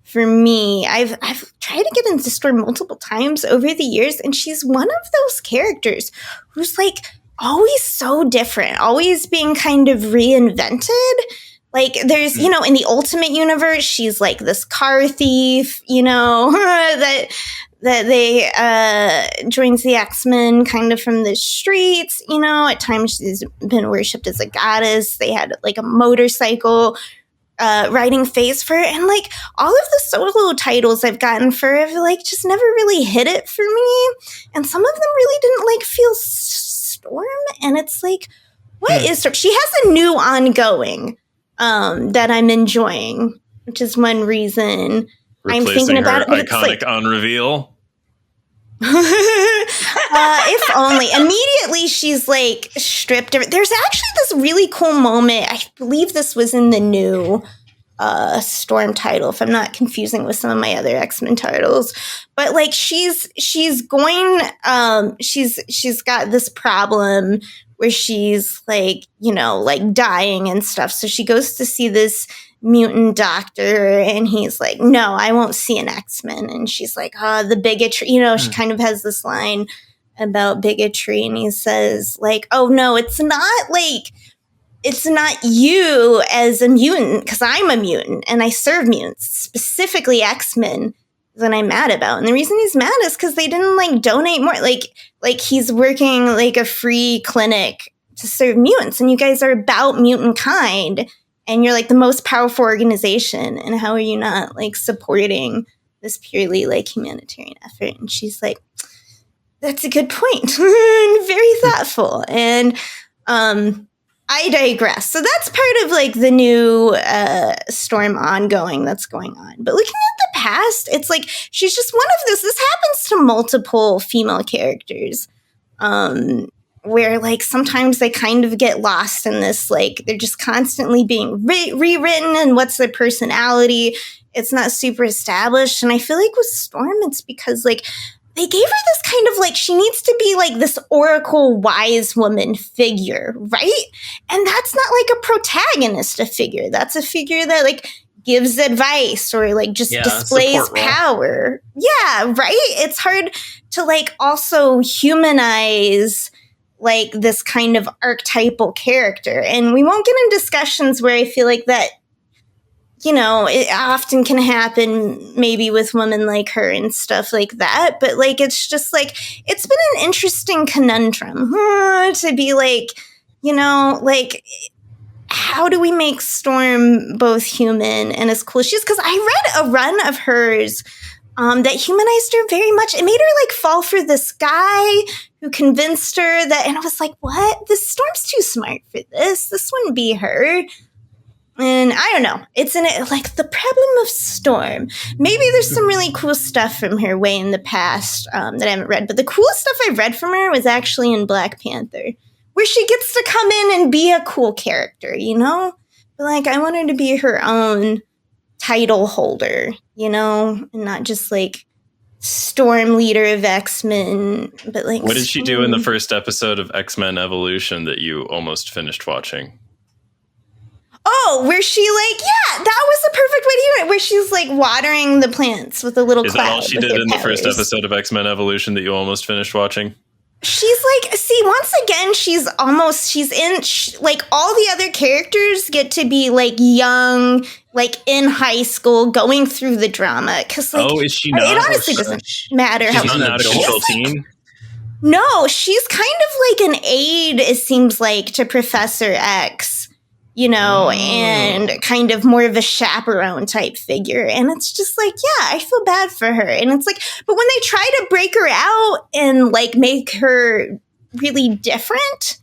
for me. I've tried to get into Storm multiple times over the years, and she's one of those characters who's always so different, always being kind of reinvented. There's, in the Ultimate Universe, she's this car thief, that they joins the X-Men kind of from the streets, at times she's been worshipped as a goddess. They had a motorcycle writing phase for her, and all of the solo titles I've gotten for her have just never really hit it for me, and some of them really didn't feel Storm, and it's what is Storm? She has a new ongoing that I'm enjoying, which is one reason I'm thinking about it. But iconic on reveal. If only. Immediately she's stripped of it. There's actually this really cool moment. I believe this was in the new Storm title, if I'm not confusing with some of my other X-Men titles. But she's going she's got this problem where she's dying and stuff. So she goes to see this mutant doctor, and he's no, I won't see an X-Men. And she's the bigotry, she kind of has this line about bigotry, and he says oh no, it's not you as a mutant, because I'm a mutant and I serve mutants, specifically X-Men, that I'm mad about. And the reason he's mad is because they didn't donate more. He's working a free clinic to serve mutants, and you guys are about mutant kind, and you're the most powerful organization, and how are you not supporting this purely humanitarian effort? And she's that's a good point. Very thoughtful. And I digress. So that's part of the new Storm ongoing that's going on. But looking at the past, it's she's just one of this. This happens to multiple female characters, where sometimes they kind of get lost in this. They're just constantly being rewritten, and what's their personality? It's not super established. And I feel with Storm, it's because they gave her this kind of she needs to be this oracle wise woman figure, right? And that's not a protagonist figure. That's a figure that gives advice or just displays power. Yeah, right? It's hard to also humanize this kind of archetypal character. And we won't get in discussions where I feel that it often can happen maybe with women like her and stuff like that. But it's just it's been an interesting conundrum to be how do we make Storm both human and as cool as she is? Because I read a run of hers that humanized her very much. It made her fall for this guy who convinced her that, and I was what? This Storm's too smart for this. This wouldn't be her. And I don't know. It's in it the problem of Storm. Maybe there's some really cool stuff from her way in the past that I haven't read. But the coolest stuff I've read from her was actually in Black Panther, where she gets to come in and be a cool character, But I want her to be her own title holder, and not just Storm leader of X-Men, but what did she do in the first episode of X-Men Evolution that you almost finished watching? Oh, where she that was the perfect way to do it. Where she's watering the plants with a little cloud. Is that all she did in the first episode of X-Men Evolution that you almost finished watching? She's see, once again, she's in all the other characters get to be young, in high school, going through the drama. Because is she not? It honestly doesn't matter. She's not an actual teen. No, she's kind of an aide. It seems to Professor X. And kind of more of a chaperone type figure. And it's just yeah, I feel bad for her. And it's but when they try to break her out and like make her really different.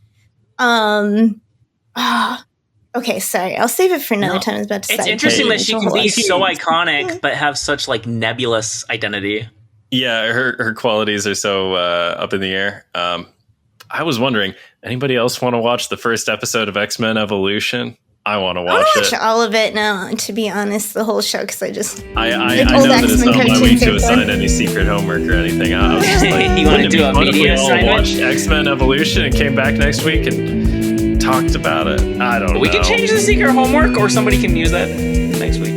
Okay, sorry. I'll save it for another time. I was about to say. It's interesting that she can be so iconic, but have such like nebulous identity. Yeah, her qualities are so up in the air. I was wondering, anybody else want to watch the first episode of X-Men Evolution? I want to watch it. All of it now, to be honest, the whole show, because I know that it's not my week to assign any secret homework or anything. I was just like, you want to do a media assignment? Watch X-Men Evolution and came back next week and talked about it. I don't know. We can change the secret homework, or somebody can use that next week.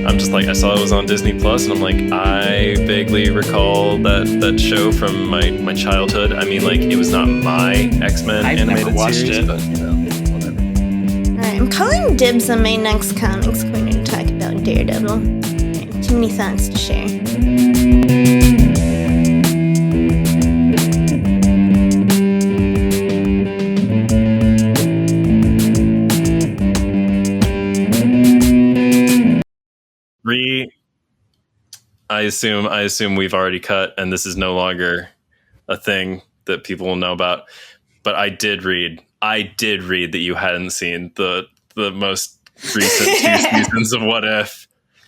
I'm just like, I saw it was on Disney Plus, and I'm like, I vaguely recall that show from my childhood. I mean, like, it was not my X-Men animated series, but you know. I'm calling dibs on my next comics corner to talk about Daredevil. Too many thoughts to share. I assume we've already cut, and this is no longer a thing that people will know about. But I did read that you hadn't seen the most recent 2 seasons of What If.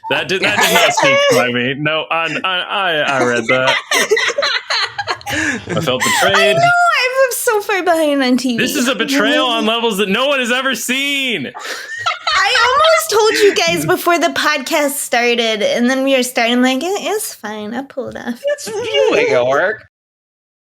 That did not sneak by me. No, I read that. I felt betrayed. I know, I'm so far behind on TV. This is a betrayal on levels that no one has ever seen. I almost told you guys before the podcast started, and then we were starting like, it's fine. I pulled off. You ain't gonna work.